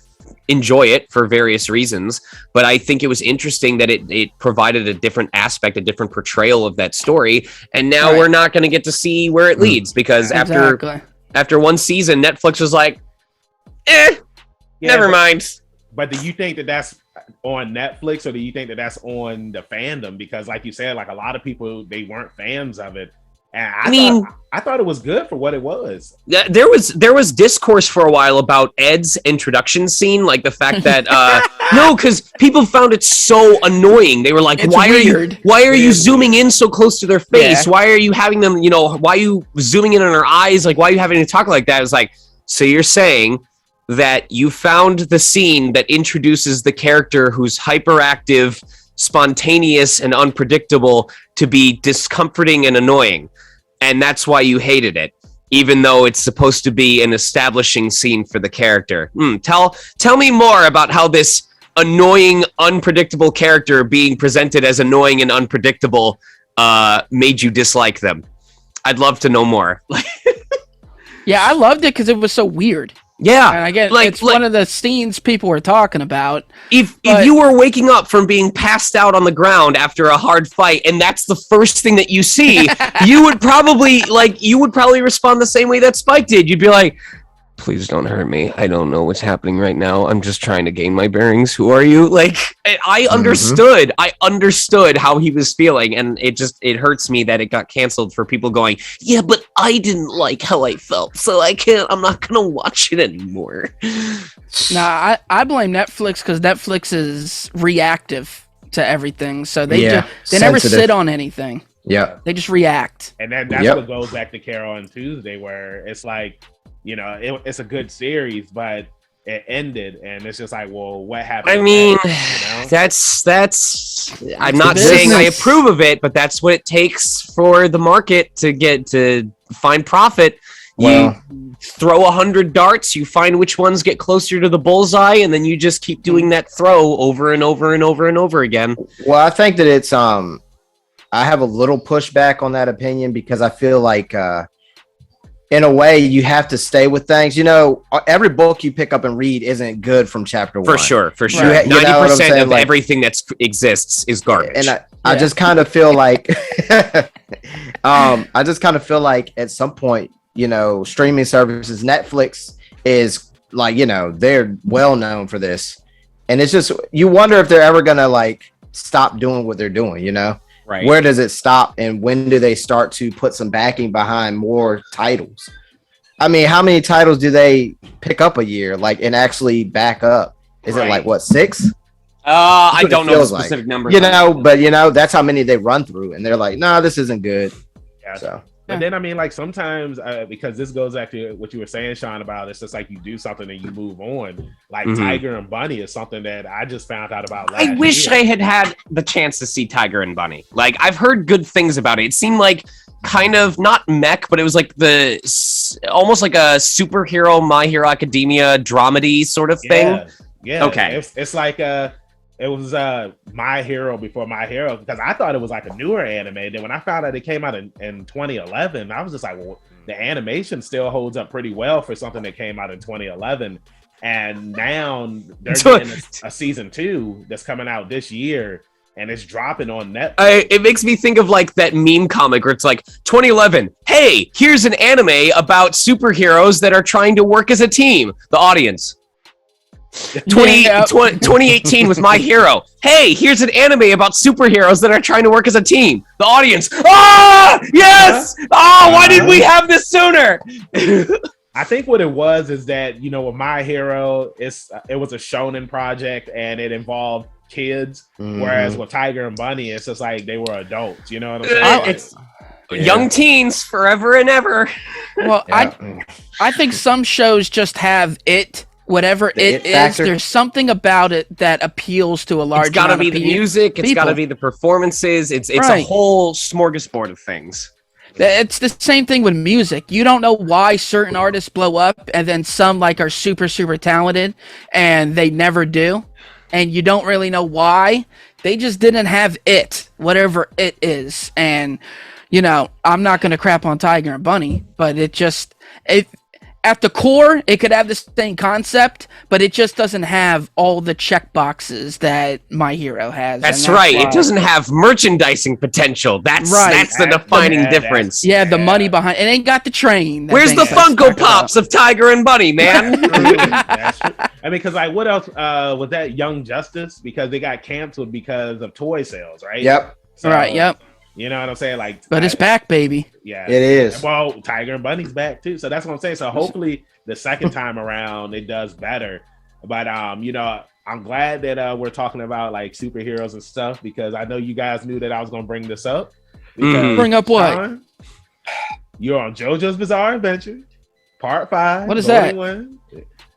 enjoy it for various reasons, but I think it was interesting that it provided a different aspect, a different portrayal of that story. And now we're not going to get to see where it leads, because after one season, Netflix was like, never mind. But do you think that that's on Netflix, or do you think that that's on the fandom? Because like you said, like, a lot of people, they weren't fans of it. And I thought it was good for what it was. There was discourse for a while about Ed's introduction scene, like the fact that no, because people found it so annoying. They were like, why are you zooming in so close to their face? Yeah. Why are you having them, why are you zooming in on their eyes? Like, why are you having to talk like that? It's like, so you're saying that you found the scene that introduces the character who's hyperactive, spontaneous and unpredictable to be discomforting and annoying. And that's why you hated it, even though it's supposed to be an establishing scene for the character. Tell me more about how this annoying, unpredictable character being presented as annoying and unpredictable made you dislike them. I'd love to know more. Yeah, I loved it because it was so weird. Yeah, and again, it's one of the scenes people were talking about. If you were waking up from being passed out on the ground after a hard fight, and that's the first thing that you see, you would probably respond the same way that Spike did. You'd be like, "Please don't hurt me. I don't know what's happening right now. I'm just trying to gain my bearings. Who are you?" Like, I understood. I understood how he was feeling, and it hurts me that it got canceled for people going, "Yeah, but I didn't like how I felt, so I'm not gonna watch it anymore." Nah, I blame Netflix because Netflix is reactive to everything, so they never sit on anything. Yeah, they just react, and then that's what goes back to Carol on Tuesday, where it's like, it's a good series, but it ended, and it's just like, well, what happened? I mean, that's. I'm not saying I approve of it, but that's what it takes for the market to find profit. Well, you throw 100 darts, you find which ones get closer to the bullseye, and then you just keep doing that throw over and over and over and over again. Well, I think that it's I have a little pushback on that opinion because I feel like in a way, you have to stay with things. Every book you pick up and read isn't good from chapter 1. For sure. Right. 90% of everything that exists is garbage. And I just kind of feel like, at some point, streaming services, Netflix is like, they're well known for this. And it's just, you wonder if they're ever going to stop doing what they're doing, Right. Where does it stop, and when do they start to put some backing behind more titles? I mean, how many titles do they pick up a year, and actually back up? Is it 6? I don't know the specific number. But that's how many they run through, and they're like, "No, this isn't good." Yeah. So. But then, I mean, sometimes, because this goes back to what you were saying, Sean, about it's just like you do something and you move on. Tiger and Bunny is something that I just found out about last year. I wish I had the chance to see Tiger and Bunny. I've heard good things about it. It seemed like kind of not mech, but it was almost like a superhero My Hero Academia dramedy sort of thing. Yeah. Okay. It's like it was My Hero before My Hero, because I thought it was a newer anime. Then when I found out it came out in 2011, I was just like, well, the animation still holds up pretty well for something that came out in 2011. And now they're getting a season 2 that's coming out this year, and it's dropping on Netflix. It makes me think of that meme comic where it's 2011. Hey, here's an anime about superheroes that are trying to work as a team. The audience. 2018 with My Hero. Hey, here's an anime about superheroes that are trying to work as a team. The audience. Ah, yes. Why didn't we have this sooner? I think what it was is that with My Hero, it was a shonen project and it involved kids, whereas with Tiger and Bunny, it's just they were adults. You know what I'm saying? Young teens forever and ever. Well, I think some shows just have whatever it is, factor. There's something about it that appeals to a large. It's got to be the music. It's got to be the performances. It's a whole smorgasbord of things. It's the same thing with music. You don't know why certain artists blow up, and then some are super talented, and they never do, and you don't really know why. They just didn't have whatever it is, and I'm not gonna crap on Tiger and Bunny, but at the core, it could have the same concept, but it just doesn't have all the check boxes that My Hero has. That's right. It doesn't have merchandising potential. That's the defining difference. The money behind it ain't got the train. Where's the Funko Pops of Tiger and Bunny, man? I mean, because what else was that Young Justice? Because they got canceled because of toy sales, right? Yep. Yep. You know what I'm saying? But it's back, baby. Yeah, it is. Well, Tiger and Bunny's back too, so that's what I'm saying. So hopefully the second time around it does better. But I'm glad that we're talking about superheroes and stuff, because I know you guys knew that I was gonna bring this up. Bring up what? You're on JoJo's Bizarre Adventure, Part 5. What is that?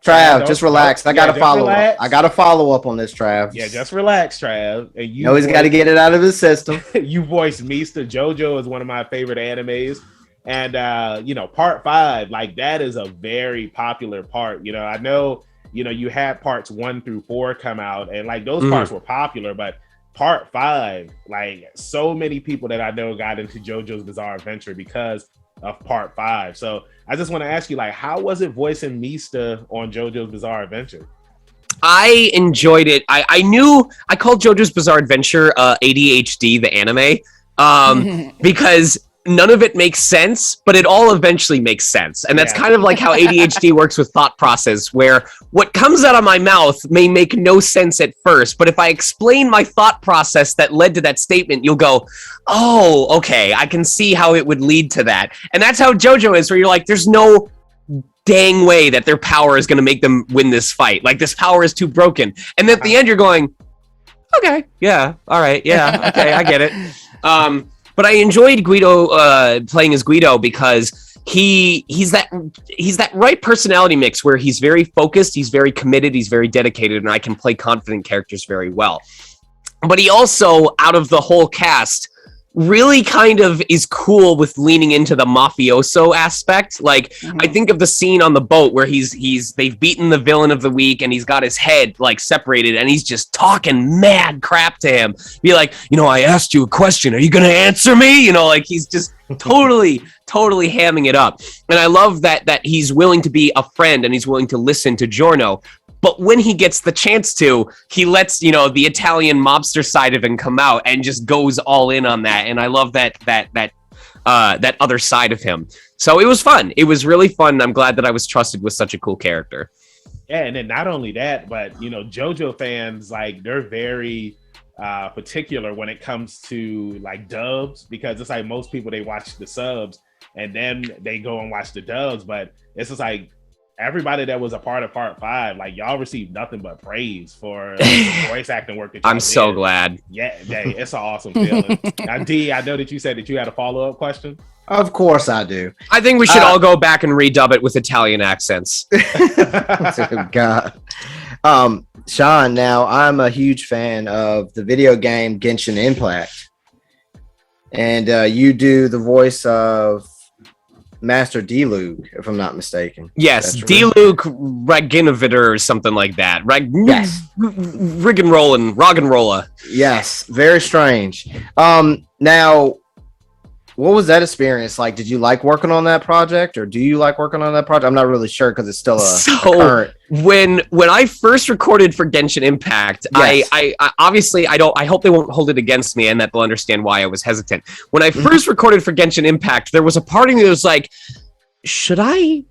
Trav, just relax. I got to follow relax. up. I got to follow up on this, Trav. Yeah, just relax, Trav. And you always got to get it out of his system. You voiced Mista. JoJo is one of my favorite animes. And, part 5, like, that is a very popular part. I know, you had parts 1 through 4 come out, and, like, those parts were popular, but part 5, like, so many people that I know got into JoJo's Bizarre Adventure because of part 5. So I just want to ask you, like, how was it voicing Mista on JoJo's Bizarre Adventure? I enjoyed it. I knew I called JoJo's Bizarre Adventure ADHD, the anime, because none of it makes sense, but it all eventually makes sense. And that's kind of like how ADHD works with thought process, where what comes out of my mouth may make no sense at first, but if I explain my thought process that led to that statement, you'll go, oh, okay, I can see how it would lead to that. And that's how JoJo is, where you're like, there's no dang way that their power is going to make them win this fight. Like, this power is too broken. And then at the end, you're going, okay, yeah, all right, yeah, okay, I get it. But I enjoyed Guido playing as Guido because he's that right personality mix where he's very focused, he's very committed, he's very dedicated, and I can play confident characters very well. But he also, out of the whole cast, really kind of is cool with leaning into the mafioso aspect. Like, I think of the scene on the boat where they've beaten the villain of the week and he's got his head like separated and he's just talking mad crap to him. Be like, I asked you a question. Are you going to answer me? Like, he's just totally hamming it up. And I love that he's willing to be a friend and he's willing to listen to Giorno. But when he gets the chance to, he lets, the Italian mobster side of him come out and just goes all in on that. And I love that other side of him. So it was fun. It was really fun. And I'm glad that I was trusted with such a cool character. Yeah, and then not only that, but, JoJo fans, like, they're very particular when it comes to, like, dubs, because it's like most people, they watch the subs and then they go and watch the dubs. But it's just like, everybody that was a part of part 5, like, y'all received nothing but praise for the voice acting work that y'all I'm so glad. Yeah, it's an awesome feeling. Now, D, I know that you said that you had a follow-up question. Of course I do. I think we should all go back and redub it with Italian accents. Oh, God. Sean, now I'm a huge fan of the video game Genshin Impact. And you do the voice of Master D-Luke, if I'm not mistaken. Yes, D-Luke Raginovitor or something like that. Yes. Roggenrolla. Yes, very strange. Now, what was that experience like? Did you like working on that project, or do you like working on that project? I'm not really sure because it's still a current. When I first recorded for Genshin Impact, yes. I obviously I hope they won't hold it against me and that they'll understand why I was hesitant. When I first recorded for Genshin Impact, there was a part of me that was like, should I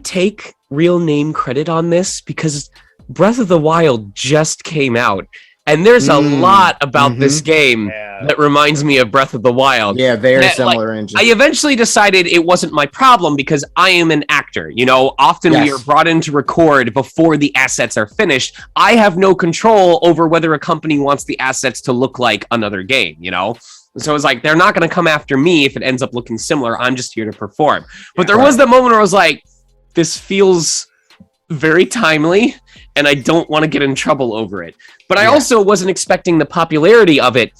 take real name credit on this? Because Breath of the Wild just came out. And there's a lot about this game that reminds me of Breath of the Wild. Yeah, very similar engine. I eventually decided it wasn't my problem because I am an actor. Often we are brought in to record before the assets are finished. I have no control over whether a company wants the assets to look like another game, So it's like, they're not going to come after me if it ends up looking similar. I'm just here to perform. But there was that moment where I was like, this feels very timely, and I don't want to get in trouble over it. But I also wasn't expecting the popularity of it.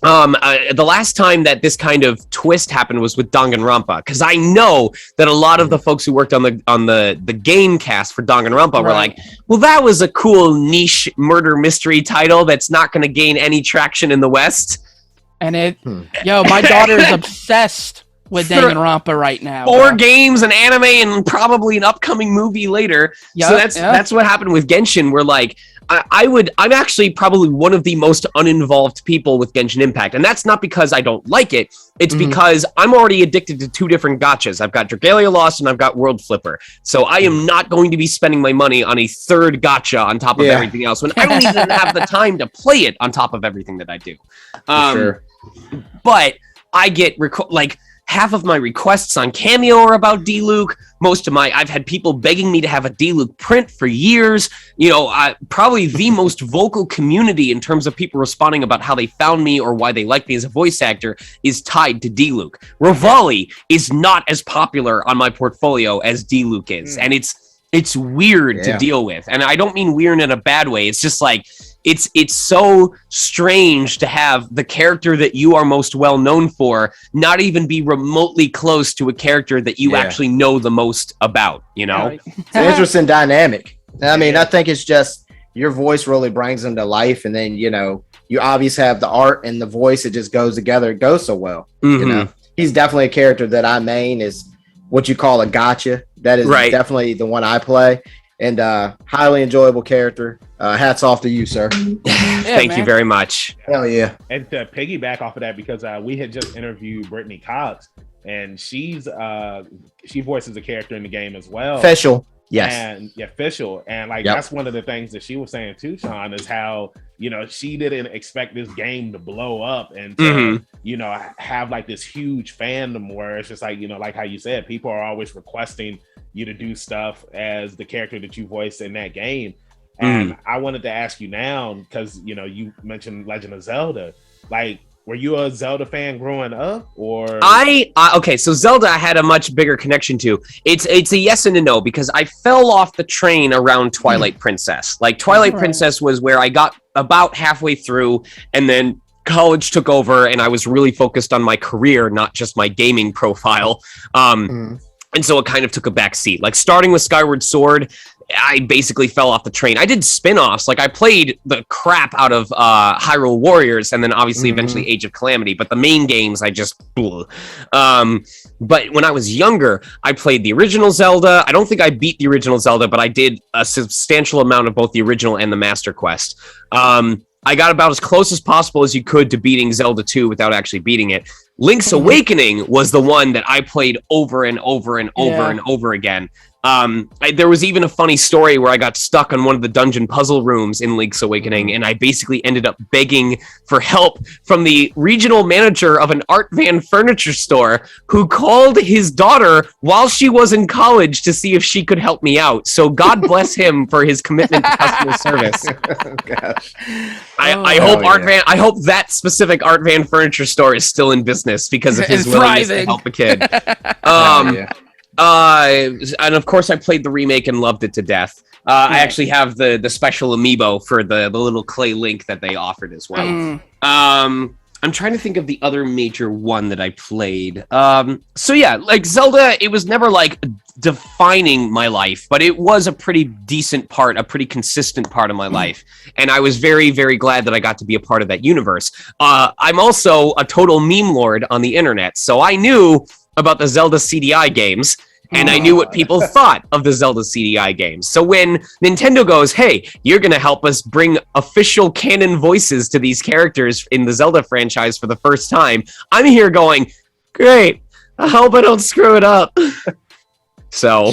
The last time that this kind of twist happened was with Danganronpa, because I know that a lot of the folks who worked on the game cast for Danganronpa were like, well, that was a cool niche murder mystery title that's not going to gain any traction in the West. And my daughter is obsessed with Danganronpa right now. 4 games, an anime, and probably an upcoming movie later. Yep, so that's what happened with Genshin. Where like I'm actually probably one of the most uninvolved people with Genshin Impact, and that's not because I don't like it. It's because I'm already addicted to 2 different gachas. I've got Dragalia Lost and I've got World Flipper. So I am not going to be spending my money on a 3rd gacha on top of everything else when I don't even have the time to play it on top of everything that I do. Sure. But I get half of my requests on Cameo are about D-Luke. I've had people begging me to have a D-Luke print for years. Probably the most vocal community in terms of people responding about how they found me or why they like me as a voice actor is tied to D-Luke. Revali is not as popular on my portfolio as D-Luke is. And it's It's weird to deal with. And I don't mean weird in a bad way. It's just like, it's so strange to have the character that you are most well known for not even be remotely close to a character that you actually know the most about, you know? It's an interesting dynamic. I mean, I think it's just your voice really brings them to life. And then, you know, you obviously have the art and the voice. It just goes together. It goes so well. You know, he's definitely a character that I main is what you call a gotcha. That is definitely the one I play. And highly enjoyable character. Hats off to you, sir. Thank you very much. Hell yeah. And to piggyback off of that, because we had just interviewed Brittany Cox, and she voices a character in the game as well. Official. Yes. And official. And like that's one of the things that she was saying too, Sean, is how, you know, she didn't expect this game to blow up and to, you know, have like this huge fandom where it's just like, you know, like how you said, people are always requesting you to do stuff as the character that you voice in that game. And I wanted to ask you now, because, you know, you mentioned Legend of Zelda, like, were you a Zelda fan growing up, or? Okay, so Zelda I had a much bigger connection to. It's a yes and a no, because I fell off the train around Twilight Princess. Like, Twilight Princess was where I got about halfway through, and then college took over, and I was really focused on my career, not just my gaming profile. And so it kind of took a back seat. Like, starting with Skyward Sword, I basically fell off the train. I did spin-offs. Like, I played the crap out of Hyrule Warriors, and then obviously eventually Age of Calamity, but the main games I just blew. But when I was younger, I played the original Zelda. I don't think I beat the original Zelda, but I did a substantial amount of both the original and the Master Quest. I got about as close as possible as you could to beating Zelda 2 without actually beating it. Link's Awakening was the one that I played over and over and over and over again. There was even a funny story where I got stuck on one of the dungeon puzzle rooms in Link's Awakening, and I basically ended up begging for help from the regional manager of an Art Van furniture store, who called his daughter while she was in college to see if she could help me out. So God bless him for his commitment to customer service. I hope that specific Art Van furniture store is still in business because of his willingness to help a kid. And of course I played the remake and loved it to death. I actually have the special amiibo for the little clay Link that they offered as well. I'm trying to think of the other major one that I played. So yeah, like Zelda, it was never like defining my life, but it was a pretty decent part, a pretty consistent part of my life. And I was very, very glad that I got to be a part of that universe. I'm also a total meme lord on the internet. So I knew about the Zelda CDI games, and I knew what people thought of the Zelda CDI games. So when Nintendo goes, hey, you're going to help us bring official canon voices to these characters in the Zelda franchise for the first time, I'm here going, great, I hope I don't screw it up. So.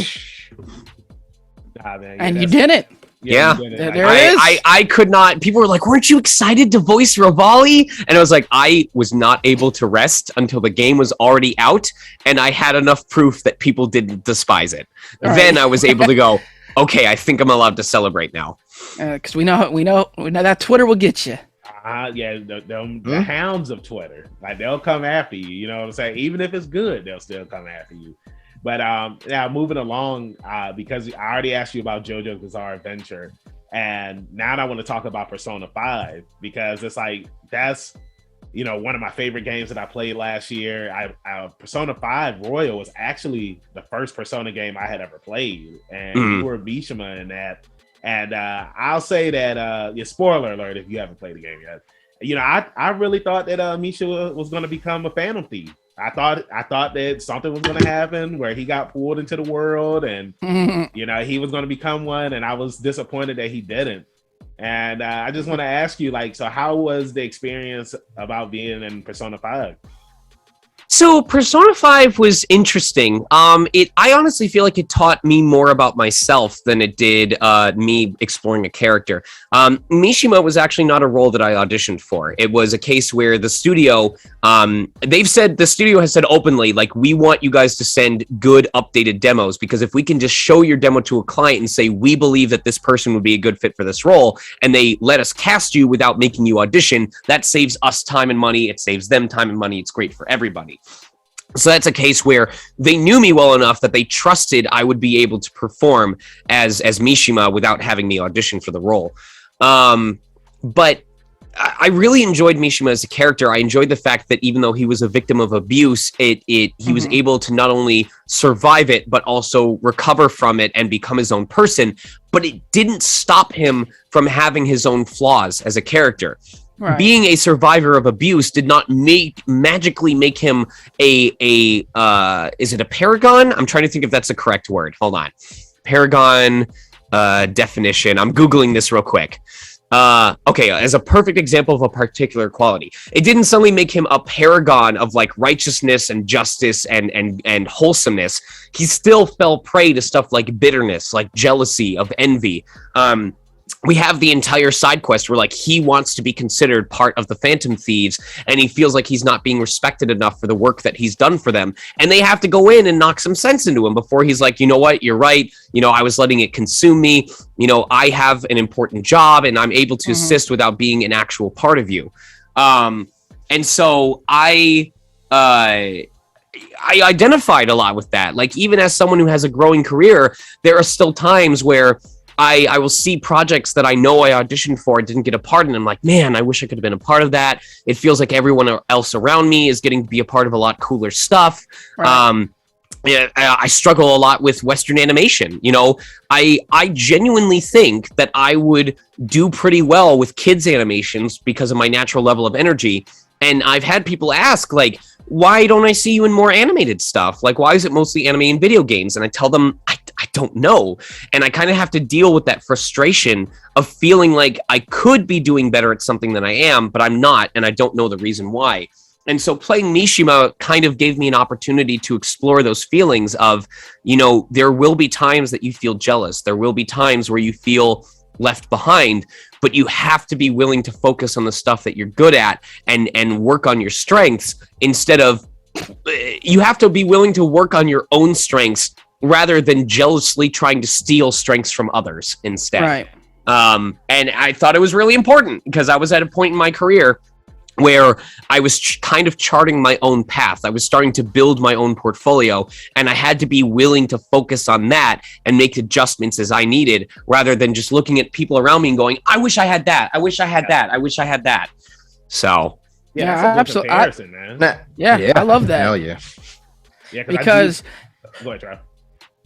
And you didn't. Yeah, there it is. I could not. People were like, weren't you excited to voice Rivali? And I was like, I was not able to rest until the game was already out, and I had enough proof that people didn't despise it. Then I was able to go, okay, I think I'm allowed to celebrate now. Because we know that Twitter will get you. The hounds of Twitter, like, they'll come after you. You know what I'm saying? Even if it's good, they'll still come after you. But now moving along, because I already asked you about JoJo's Bizarre Adventure, and now I want to talk about Persona 5, because it's like, that's, you know, one of my favorite games that I played last year. Persona 5 Royal was actually the first Persona game I had ever played, and you were Mishima in that. And I'll say that, spoiler alert if you haven't played the game yet, you know, I really thought that Misha was going to become a Phantom Thief. I thought that something was going to happen where he got pulled into the world, and you know, he was going to become one, and I was disappointed that he didn't. And I just want to ask you, like, so how was the experience about being in Persona 5? So Persona 5 was interesting. I honestly feel like it taught me more about myself than it did me exploring a character. Mishima was actually not a role that I auditioned for. It was a case where the studio, the studio has said openly, like, we want you guys to send good updated demos, because if we can just show your demo to a client and say, we believe that this person would be a good fit for this role, and they let us cast you without making you audition, that saves us time and money. It saves them time and money. It's great for everybody. So that's a case where they knew me well enough that they trusted I would be able to perform as Mishima without having me audition for the role. But I really enjoyed Mishima as a character. I enjoyed the fact that even though he was a victim of abuse, he was able to not only survive it, but also recover from it and become his own person. But it didn't stop him from having his own flaws as a character. Right. Being a survivor of abuse did not magically make him is it a paragon? I'm trying to think if that's the correct word. Hold on. Paragon definition. I'm Googling this real quick. Okay, as a perfect example of a particular quality. It didn't suddenly make him a paragon of like righteousness and justice and wholesomeness. He still fell prey to stuff like bitterness, like jealousy, of envy. We have the entire side quest where like he wants to be considered part of the Phantom Thieves and he feels like he's not being respected enough for the work that he's done for them. And they have to go in and knock some sense into him before he's like, you know what, you're right. You know, I was letting it consume me. You know, I have an important job and I'm able to assist without being an actual part of you. And so I identified a lot with that. Like even as someone who has a growing career, there are still times where I will see projects that I know I auditioned for and didn't get a part in. I'm like, man, I wish I could have been a part of that. It feels like everyone else around me is getting to be a part of a lot cooler stuff. Right. I struggle a lot with Western animation. You know, I genuinely think that I would do pretty well with kids animations because of my natural level of energy. And I've had people ask, like, why don't I see you in more animated stuff? Like, why is it mostly anime and video games? And I tell them, I don't know. And I kind of have to deal with that frustration of feeling like I could be doing better at something than I am, but I'm not, and I don't know the reason why. And so playing Mishima kind of gave me an opportunity to explore those feelings of, you know, there will be times that you feel jealous. There will be times where you feel left behind, but you have to be willing to focus on the stuff that you're good at and work on your strengths instead of, you have to be willing to work on your own strengths rather than jealously trying to steal strengths from others instead. Right. And I thought it was really important because I was at a point in my career where I was kind of charting my own path. I was starting to build my own portfolio, and I had to be willing to focus on that and make adjustments as I needed, rather than just looking at people around me and going, I wish I had that. I wish I had that. I wish I had that. So. Yeah, absolutely. Yeah, I love that. Hell yeah. Because. Go ahead, Trav.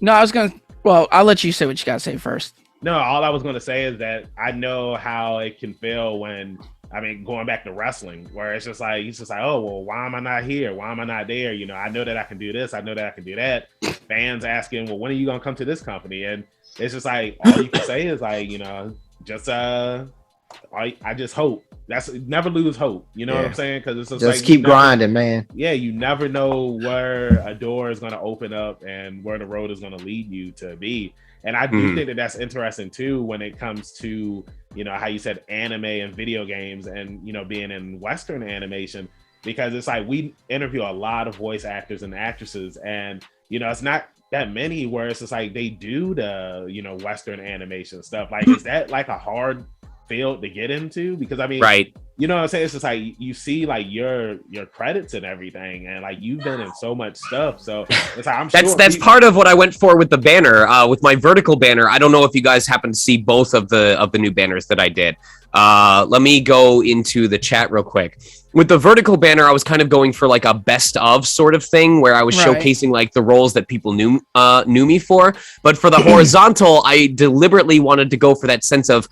No, I was going to. Well, I'll let you say what you got to say first. No, all I was going to say is that I know how it can feel when, I mean, going back to wrestling, where it's just like, oh, well, why am I not here? Why am I not there? You know, I know that I can do this. I know that I can do that. Fans asking, well, when are you going to come to this company? And it's just like, all you can say is like, you know, just, I just hope. That's never lose hope. You know what I'm saying? Because it's just like, keep grinding, man. Yeah, you never know where a door is going to open up and where the road is going to lead you to be. And I do think that that's interesting too when it comes to, you know, how you said anime and video games and, you know, being in Western animation, because it's like we interview a lot of voice actors and actresses, and, you know, it's not that many where it's just like they do the, you know, Western animation stuff. Like, is that like a hard field to get into? Because I mean, right, you know what I'm saying? It's just like you see like your credits and everything, and like you've been in so much stuff. So it's like that's part of what I went for with the banner, with my vertical banner. I don't know if you guys happen to see both of the new banners that I did. Let me go into the chat real quick. With the vertical banner, I was kind of going for like a best of sort of thing where I was showcasing like the roles that people knew me for. But for the horizontal, I deliberately wanted to go for that sense of,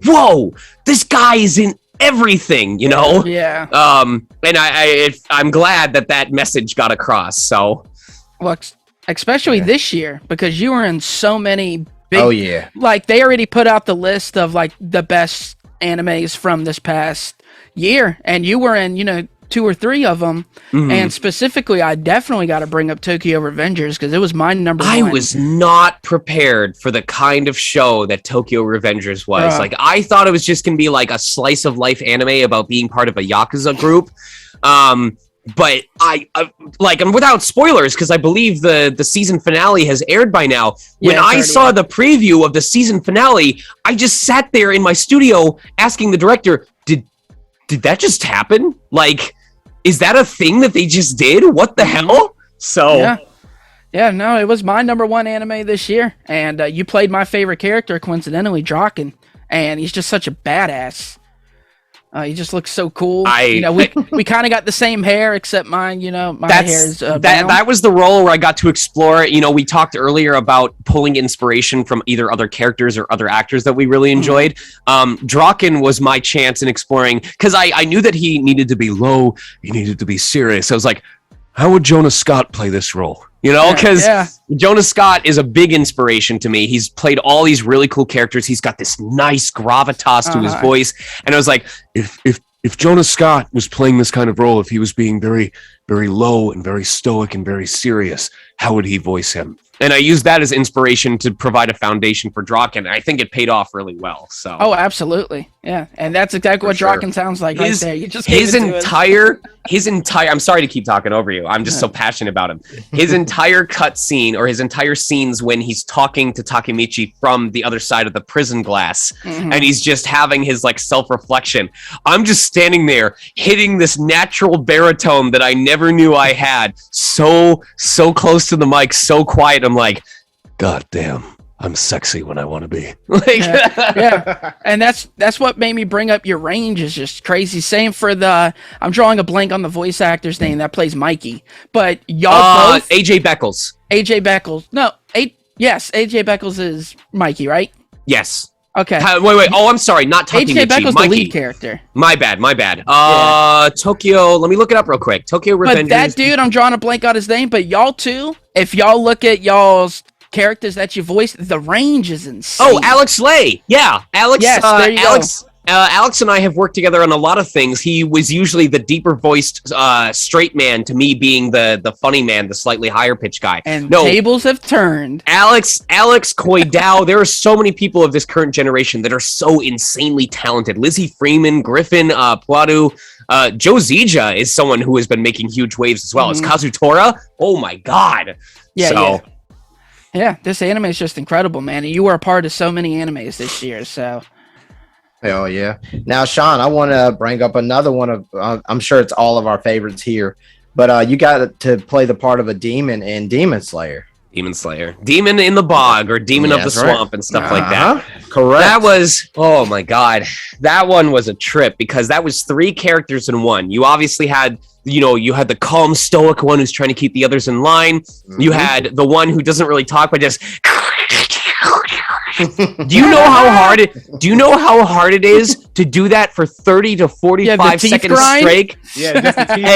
whoa, this guy is in everything, you know? Yeah. And I'm glad that message got across. So, well, especially this year, because you were in so many big. Oh yeah. Like they already put out the list of like the best animes from this past year, and you were in, you know, 2 or 3 of them. And specifically, I definitely got to bring up Tokyo Revengers because it was my number 1. I was not prepared for the kind of show that Tokyo Revengers was. Like, I thought it was just gonna be like a slice of life anime about being part of a Yakuza group. But I like, and without spoilers, because I believe the season finale has aired by now. When I saw the preview of the season finale, I just sat there in my studio asking the director, did that just happen? Like, is that a thing that they just did? What the hell? So yeah, no, it was my number one anime this year, and you played my favorite character, coincidentally, Draken, and he's just such a badass. He just looks so cool. We kind of got the same hair, except mine. My hair is that was the role where I got to explore it. We talked earlier about pulling inspiration from either other characters or other actors that we really enjoyed. Draken was my chance in exploring, because I knew that he needed to be low, he needed to be serious. I was like, how would Jonas Scott play this role? Because Jonas Scott is a big inspiration to me. He's played all these really cool characters. He's got this nice gravitas to his voice. And I was like, if Jonas Scott was playing this kind of role, if he was being very, very low and very stoic and very serious, how would he voice him? And I used that as inspiration to provide a foundation for Draken. I think it paid off really well. So. Oh, absolutely. Yeah. And that's exactly what Draken sounds like right there. You just his entire I'm sorry to keep talking over you. I'm just so passionate about him. His entire cut scene, or his entire scenes when he's talking to Takemichi from the other side of the prison glass, and he's just having his self-reflection. I'm just standing there hitting this natural baritone that I never knew I had. So close to the mic, so quiet. I'm like, God damn, I'm sexy when I want to be. And that's what made me bring up your range is just crazy. Same for I'm drawing a blank on the voice actor's name that plays Mikey, but y'all both AJ Beckles. Yes, AJ Beckles is Mikey, right? Yes. Okay. Wait. Oh, I'm sorry. Not Takemichi. AJ Beckles, Mikey. the lead character. My bad. Tokyo. Let me look it up real quick. Tokyo Revengers. But that dude, I'm drawing a blank on his name. But y'all too, if y'all look at y'all's characters that you voiced, the range is insane. Oh, Alex Lay. Yeah, Alex. Yes, there you go. Alex and I have worked together on a lot of things. He was usually the deeper voiced straight man, to me being the funny man, the slightly higher pitch guy. And tables have turned. Alex Koidao. There are so many people of this current generation that are so insanely talented. Lizzie Freeman, Griffin, Puadu, Joe Zija is someone who has been making huge waves as well. It's Kazutora. Oh my God. Yeah, this anime is just incredible, man. And you were a part of so many animes this year, so. Hell yeah. Now, Sean, I want to bring up another one of, I'm sure it's all of our favorites here, but you got to play the part of a demon in Demon Slayer. Demon in the bog, or demon of the swamp, and stuff like that. Correct. That was, oh my God, that one was a trip, because that was 3 characters in one. You obviously had, you had the calm, stoic one who's trying to keep the others in line. You had the one who doesn't really talk, but just Do you know how hard it is to do that for 30 to 45 seconds straight? Yeah, just the teeth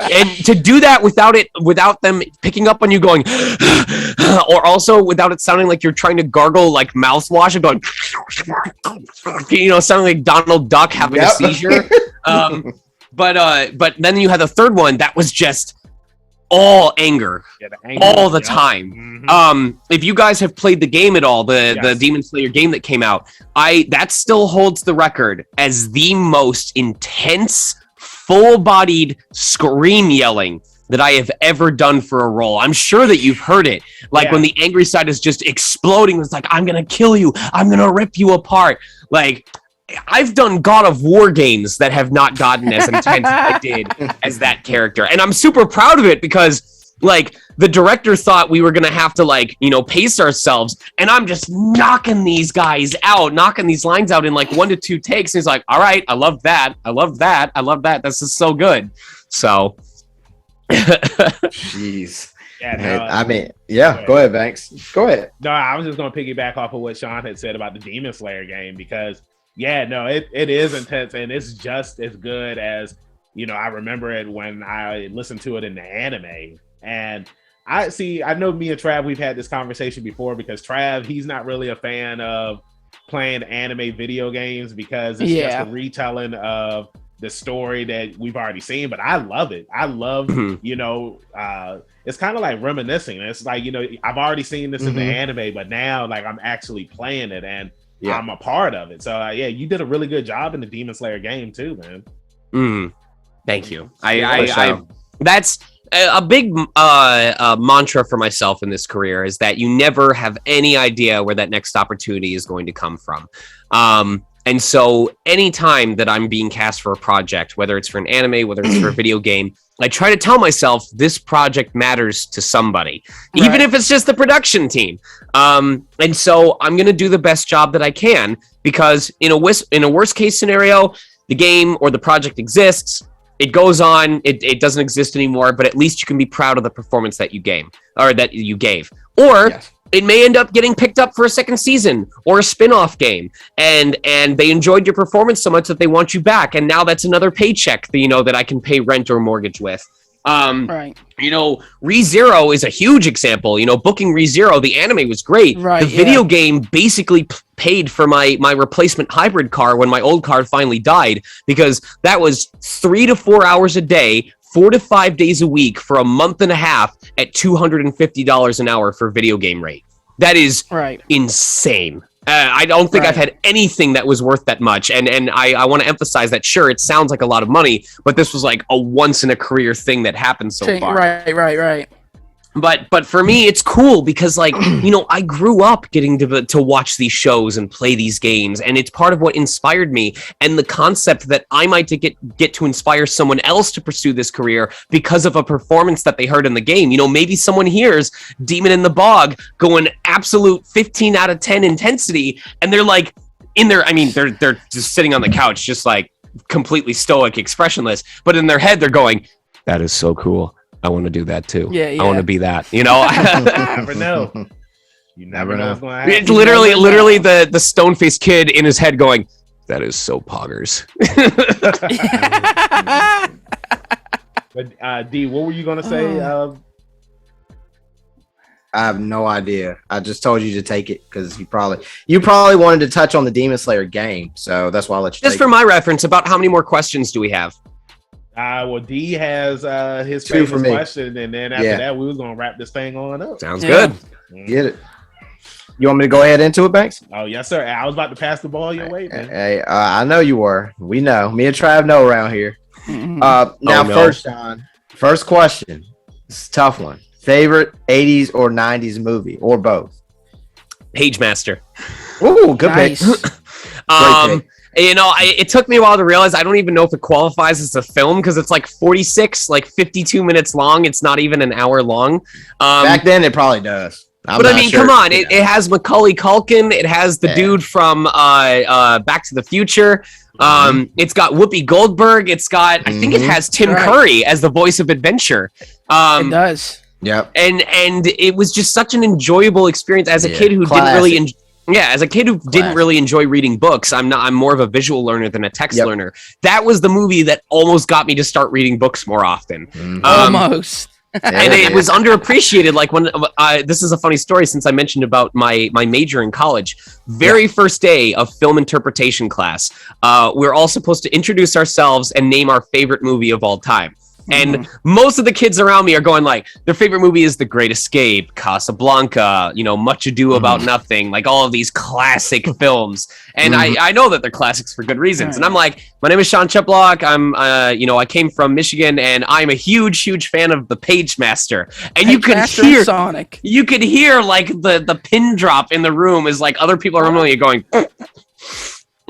and to do that without them picking up on you going, or also without it sounding like you're trying to gargle like mouthwash and going, sounding like Donald Duck having a seizure. But then you had the third one that was just all anger, all the time. If you guys have played the game at all, the Demon Slayer game that came out, that still holds the record as the most intense, full-bodied scream yelling that I have ever done for a role. I'm sure that you've heard it. When the angry side is just exploding, it's like, I'm gonna kill you, I'm gonna rip you apart. I've done God of War games that have not gotten as intense as I did as that character. And I'm super proud of it, because the director thought we were going to have to pace ourselves. And I'm just knocking these guys out, knocking these lines out in 1 to 2 takes. And he's like, all right, I love that. I love that. I love that. This is so good. So. Jeez. Yeah, go ahead, Banks. Go ahead. No, I was just going to piggyback off of what Sean had said about the Demon Slayer game, because it is intense, and it's just as good as, I remember it when I listened to it in the anime. And I know me and Trav, we've had this conversation before, because Trav, he's not really a fan of playing anime video games, because it's just a retelling of the story that we've already seen. But I love it. I love, it's kind of like reminiscing. It's like, I've already seen this in the anime, but now I'm actually playing it, and I'm a part of it. So you did a really good job in the Demon Slayer game too, man. Thank you. I that's a big mantra for myself in this career, is that you never have any idea where that next opportunity is going to come from. And so anytime that I'm being cast for a project, whether it's for an anime, whether it's for a video game, I try to tell myself this project matters to somebody, even if it's just the production team. And so I'm going to do the best job that I can, because in a worst case scenario, the game or the project exists, it goes on, it doesn't exist anymore, but at least you can be proud of the performance that you gave. Or it may end up getting picked up for a second season or a spin-off game, and they enjoyed your performance so much that they want you back, and now that's another paycheck that, that I can pay rent or mortgage with. ReZero is a huge example. Booking ReZero, the anime was great. The video game basically paid for my replacement hybrid car when my old car finally died, because that was 3 to 4 hours a day, 4 to 5 days a week for a month and a half at $250 an hour for video game rate. That is insane. I don't think I've had anything that was worth that much. And I want to emphasize that, sure, it sounds like a lot of money, but this was like a once in a career thing that happened so far. Right. But for me, it's cool because, like, I grew up getting to watch these shows and play these games, and it's part of what inspired me. And the concept that I might get to inspire someone else to pursue this career because of a performance that they heard in the game. Maybe someone hears Demon in the Bog going absolute 15 out of 10 intensity, and they're like, they're just sitting on the couch, just like completely stoic, expressionless. But in their head, they're going, "That is so cool. I want to do that too. I want to be that." You never know. You never know what's going to happen. It's literally the stone-faced kid in his head going, "That is so poggers." But D, what were you going to say? I have no idea. I just told you to take it because you probably wanted to touch on the Demon Slayer game, so that's why I let you. Just for my reference, about how many more questions do we have? Well, D has his 2 famous question, and then after that, we was gonna wrap this thing on up. Sounds good. Get it. You want me to go ahead into it, Banks? Oh yes, sir. I was about to pass the ball your way, man. Hey, I know you were. We know. Me and Trav know around here. First, Sean. First question. It's a tough one. Favorite 80s or 90s movie, or both? Page Master. Ooh, good pick. Great pick. It took me a while to realize I don't even know if it qualifies as a film because it's like 52 minutes long. It's not even an hour long. Back then, it probably does. Come on. It has Macaulay Culkin. It has the dude from Back to the Future. It's got Whoopi Goldberg. It's got, I think it has Tim Curry as the voice of Adventure. It does. Yep. And it was just such an enjoyable experience as a kid who didn't really didn't really enjoy reading books. I'm more of a visual learner than a text learner. That was the movie that almost got me to start reading books more often. Almost. And it was underappreciated. Like when this is a funny story since I mentioned about my major in college. Very first day of film interpretation class, we're all supposed to introduce ourselves and name our favorite movie of all time. And most of the kids around me are going like, their favorite movie is The Great Escape, Casablanca, Much Ado About Nothing, like all of these classic films. And I know that they're classics for good reasons. And I'm like, my name is Sean Chiplock. I came from Michigan, and I'm a huge, huge fan of The Page Master. And you could hear Sonic. You could hear like the pin drop in the room is like other people around me going.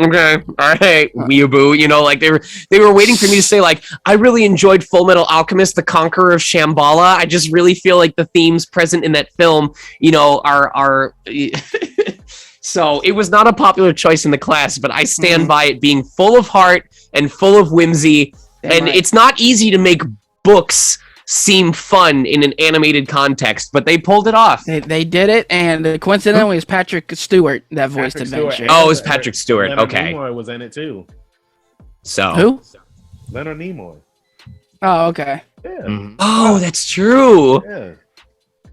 Okay, all right, weeaboo. Like they were waiting for me to say like, I really enjoyed Full Metal Alchemist, The Conqueror of Shambhala. I just really feel like the themes present in that film, are. So it was not a popular choice in the class, but I stand by it being full of heart and full of whimsy. It's not easy to make books seem fun in an animated context, but they pulled it off. They did it, and coincidentally, it was Patrick Stewart that voiced Adventure. Oh, it was Patrick Stewart. Leonard Okay. Nimoy was in it too. So who? Leonard Nimoy. Oh, okay. Yeah. Oh, that's true.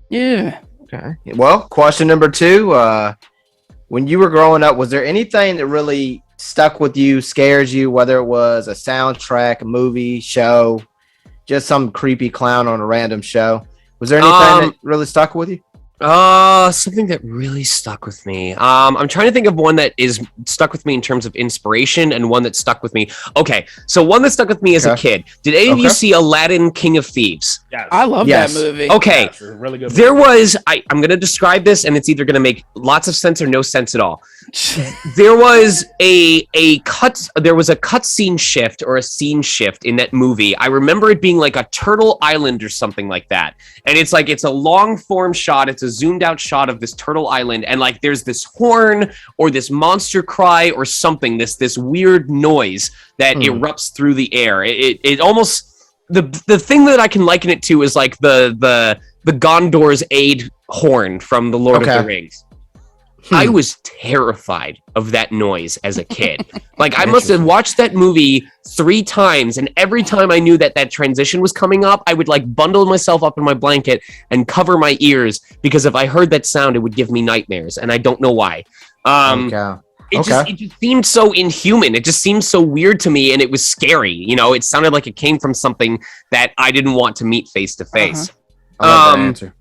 Yeah. Okay. Well, question number 2. When you were growing up, was there anything that really stuck with you, scares you, whether it was a soundtrack, a movie, show, just some creepy clown on a random show? Was there anything that really stuck with you? Something that really stuck with me. I'm trying to think of one that is stuck with me in terms of inspiration and one that stuck with me. Okay, so one that stuck with me as a kid. Did any of you see Aladdin King of Thieves? Yes. I love that movie. Okay, Yes, it's a really good movie. there was, I'm going to describe this and it's either going to make lots of sense or no sense at all. There was a cutscene shift or a scene shift in that movie. I remember it being like a Turtle Island or something like that. And it's like, it's a long form shot. It's a zoomed out shot of this Turtle Island. And like, there's this horn or this monster cry or something, this weird noise that erupts through the air. It almost, the thing that I can liken it to is like the Gondor's Aid horn from the Lord of the Rings. I was terrified of that noise as a kid. Like, I must have watched that movie 3 times, and every time I knew that transition was coming up, I would like bundle myself up in my blanket and cover my ears, because if I heard that sound, it would give me nightmares, and I don't know why. It just seemed so inhuman. It just seemed so weird to me, and it was scary. You know, it sounded like it came from something that I didn't want to meet face to face. I love that answer.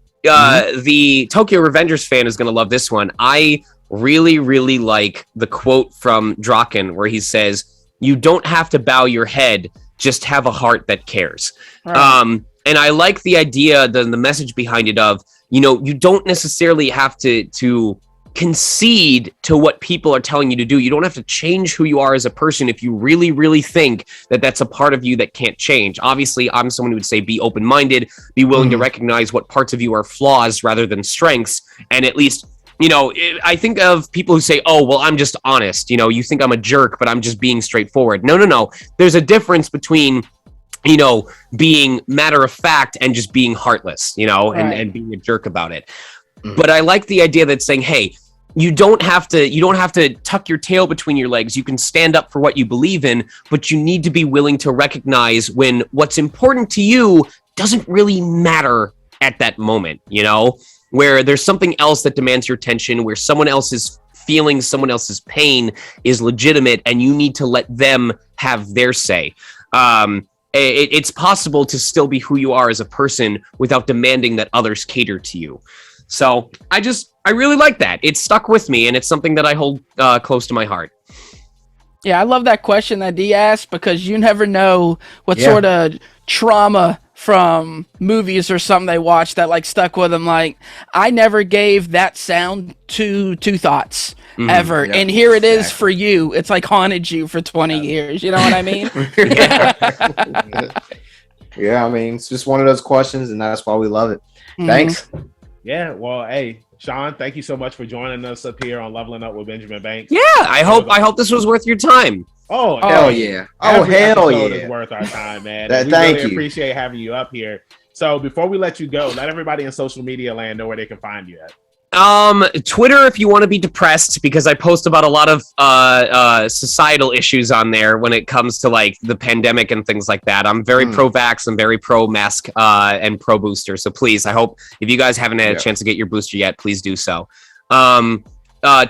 The Tokyo Revengers fan is going to love this one. I really, really like the quote from Draken where he says, "You don't have to bow your head, just have a heart that cares." Right. And I like the idea, the message behind it of, you know, you don't necessarily have to concede to what people are telling you to do. You don't have to change who you are as a person if you really, really think that that's a part of you that can't change. Obviously, I'm someone who would say be open-minded, be willing to recognize what parts of you are flaws rather than strengths. And at least, you know, I think of people who say, oh, well, I'm just honest. You know, you think I'm a jerk, but I'm just being straightforward. No. There's a difference between, you know, being matter of fact and just being heartless, you know, and being a jerk about it. But I like the idea that's saying, hey, you don't have to tuck your tail between your legs. You can stand up for what you believe in, but you need to be willing to recognize when what's important to you doesn't really matter at that moment, you know, where there's something else that demands your attention, where someone else's feelings, someone else's pain is legitimate, and you need to let them have their say. It's possible to still be who you are as a person without demanding that others cater to you. So I really like that. It stuck with me, and it's something that I hold close to my heart. Yeah, I love that question that D asked, because you never know what sort of trauma from movies or something they watch that like stuck with them. Like, I never gave that sound two thoughts ever, and here it is for you. It's like haunted you for 20 years. You know what I mean? Yeah, I mean, it's just one of those questions, and that's why we love it. Thanks. Yeah, well, hey, Sean, thank you so much for joining us up here on Leveling Up with Benjamin Banks. Yeah, I hope this was worth your time. Oh, hell yeah. Oh, hell yeah. It's worth our time, man. We Thank really you. appreciate having you up here. So before we let you go, let everybody in social media land know where they can find you at. Twitter, if you want to be depressed, because I post about a lot of societal issues on there when it comes to like the pandemic and things like that. I'm very pro-vax, I'm very pro-mask and pro-booster. So please, I hope if you guys haven't had a chance to get your booster yet, please do so.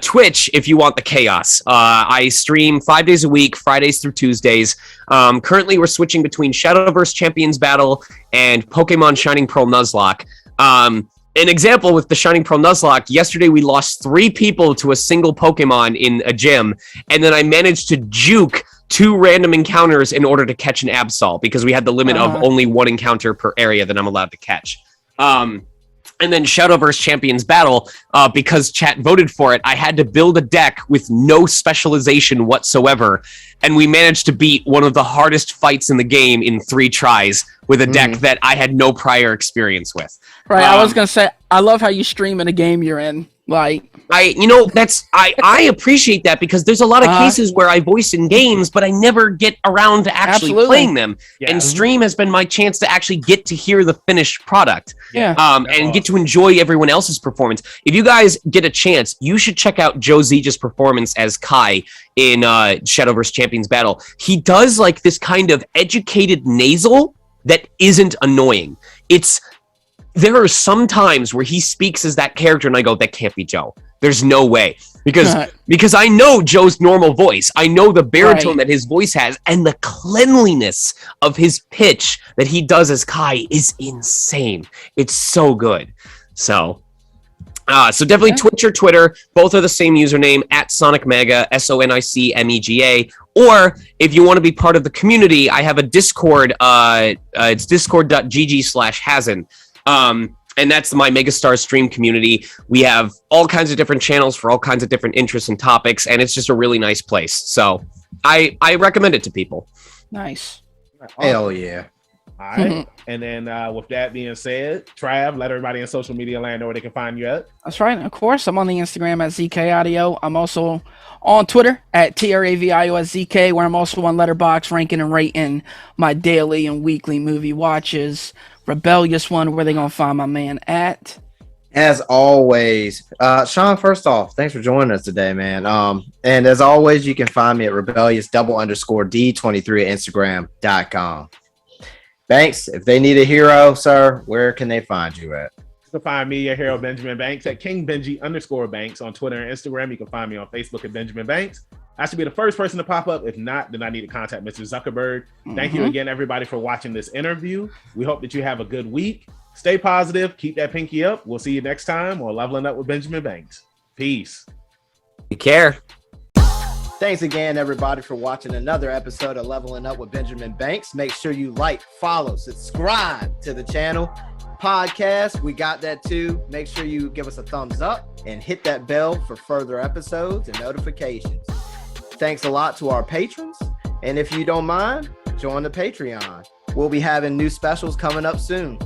Twitch, if you want the chaos. I stream 5 days a week, Fridays through Tuesdays. Currently, we're switching between Shadowverse Champions Battle and Pokemon Shining Pearl Nuzlocke. An example with the Shining Pearl Nuzlocke, yesterday we lost 3 people to a single Pokemon in a gym, and then I managed to juke 2 random encounters in order to catch an Absol, because we had the limit of only 1 encounter per area that I'm allowed to catch. And then Shadowverse Champions Battle, because chat voted for it, I had to build a deck with no specialization whatsoever, and we managed to beat one of the hardest fights in the game in 3 tries with a deck that I had no prior experience with. Right, I was gonna say, I love how you stream in a game you're in. Like, I appreciate that, because there's a lot of cases where I voice in games, but I never get around to actually playing them. Yeah. And stream has been my chance to actually get to hear the finished product. Yeah. And get to enjoy everyone else's performance. If you guys get a chance, you should check out Joe Zeja's performance as Kai in Shadowverse Champions Battle. He does like this kind of educated nasal that isn't annoying. There are some times where he speaks as that character and I go, that can't be Joe. There's no way. Because I know Joe's normal voice. I know the baritone that his voice has, and the cleanliness of his pitch that he does as Kai is insane. It's so good. So, So definitely Twitch or Twitter. Both are the same username at Sonic Mega, SonicMega. Or if you want to be part of the community, I have a Discord. It's discord.gg/Hazen. And that's my Megastar stream community. We have all kinds of different channels for all kinds of different interests and topics, and it's just a really nice place. So I recommend it to people. Nice. Awesome. Hell yeah. All right. And then with that being said, Trav, let everybody in social media land know where they can find you at. That's right. Of course, I'm on the Instagram at ZK Audio. I'm also on Twitter at TRAVIOSZK, where I'm also on Letterboxd ranking and rating my daily and weekly movie watches. Rebellious One, where they gonna find my man at? As always, Sean, first off, thanks for joining us today, man. And as always, you can find me at rebellious_D23 at Instagram.com. Banks, if they need a hero, sir, where can they find you at? You can find me, your hero, Benjamin Banks, at KingBenji_Banks on Twitter and Instagram. You can find me on Facebook at Benjamin Banks. I should be the first person to pop up. If not, then I need to contact Mr. Zuckerberg. Thank you again, everybody, for watching this interview. We hope that you have a good week. Stay positive. Keep that pinky up. We'll see you next time on Leveling Up with Benjamin Banks. Peace. Take care. Thanks again, everybody, for watching another episode of Leveling Up with Benjamin Banks. Make sure you like, follow, subscribe to the channel. Podcast, we got that too. Make sure you give us a thumbs up and hit that bell for further episodes and notifications. Thanks a lot to our patrons. And if you don't mind, join the Patreon. We'll be having new specials coming up soon.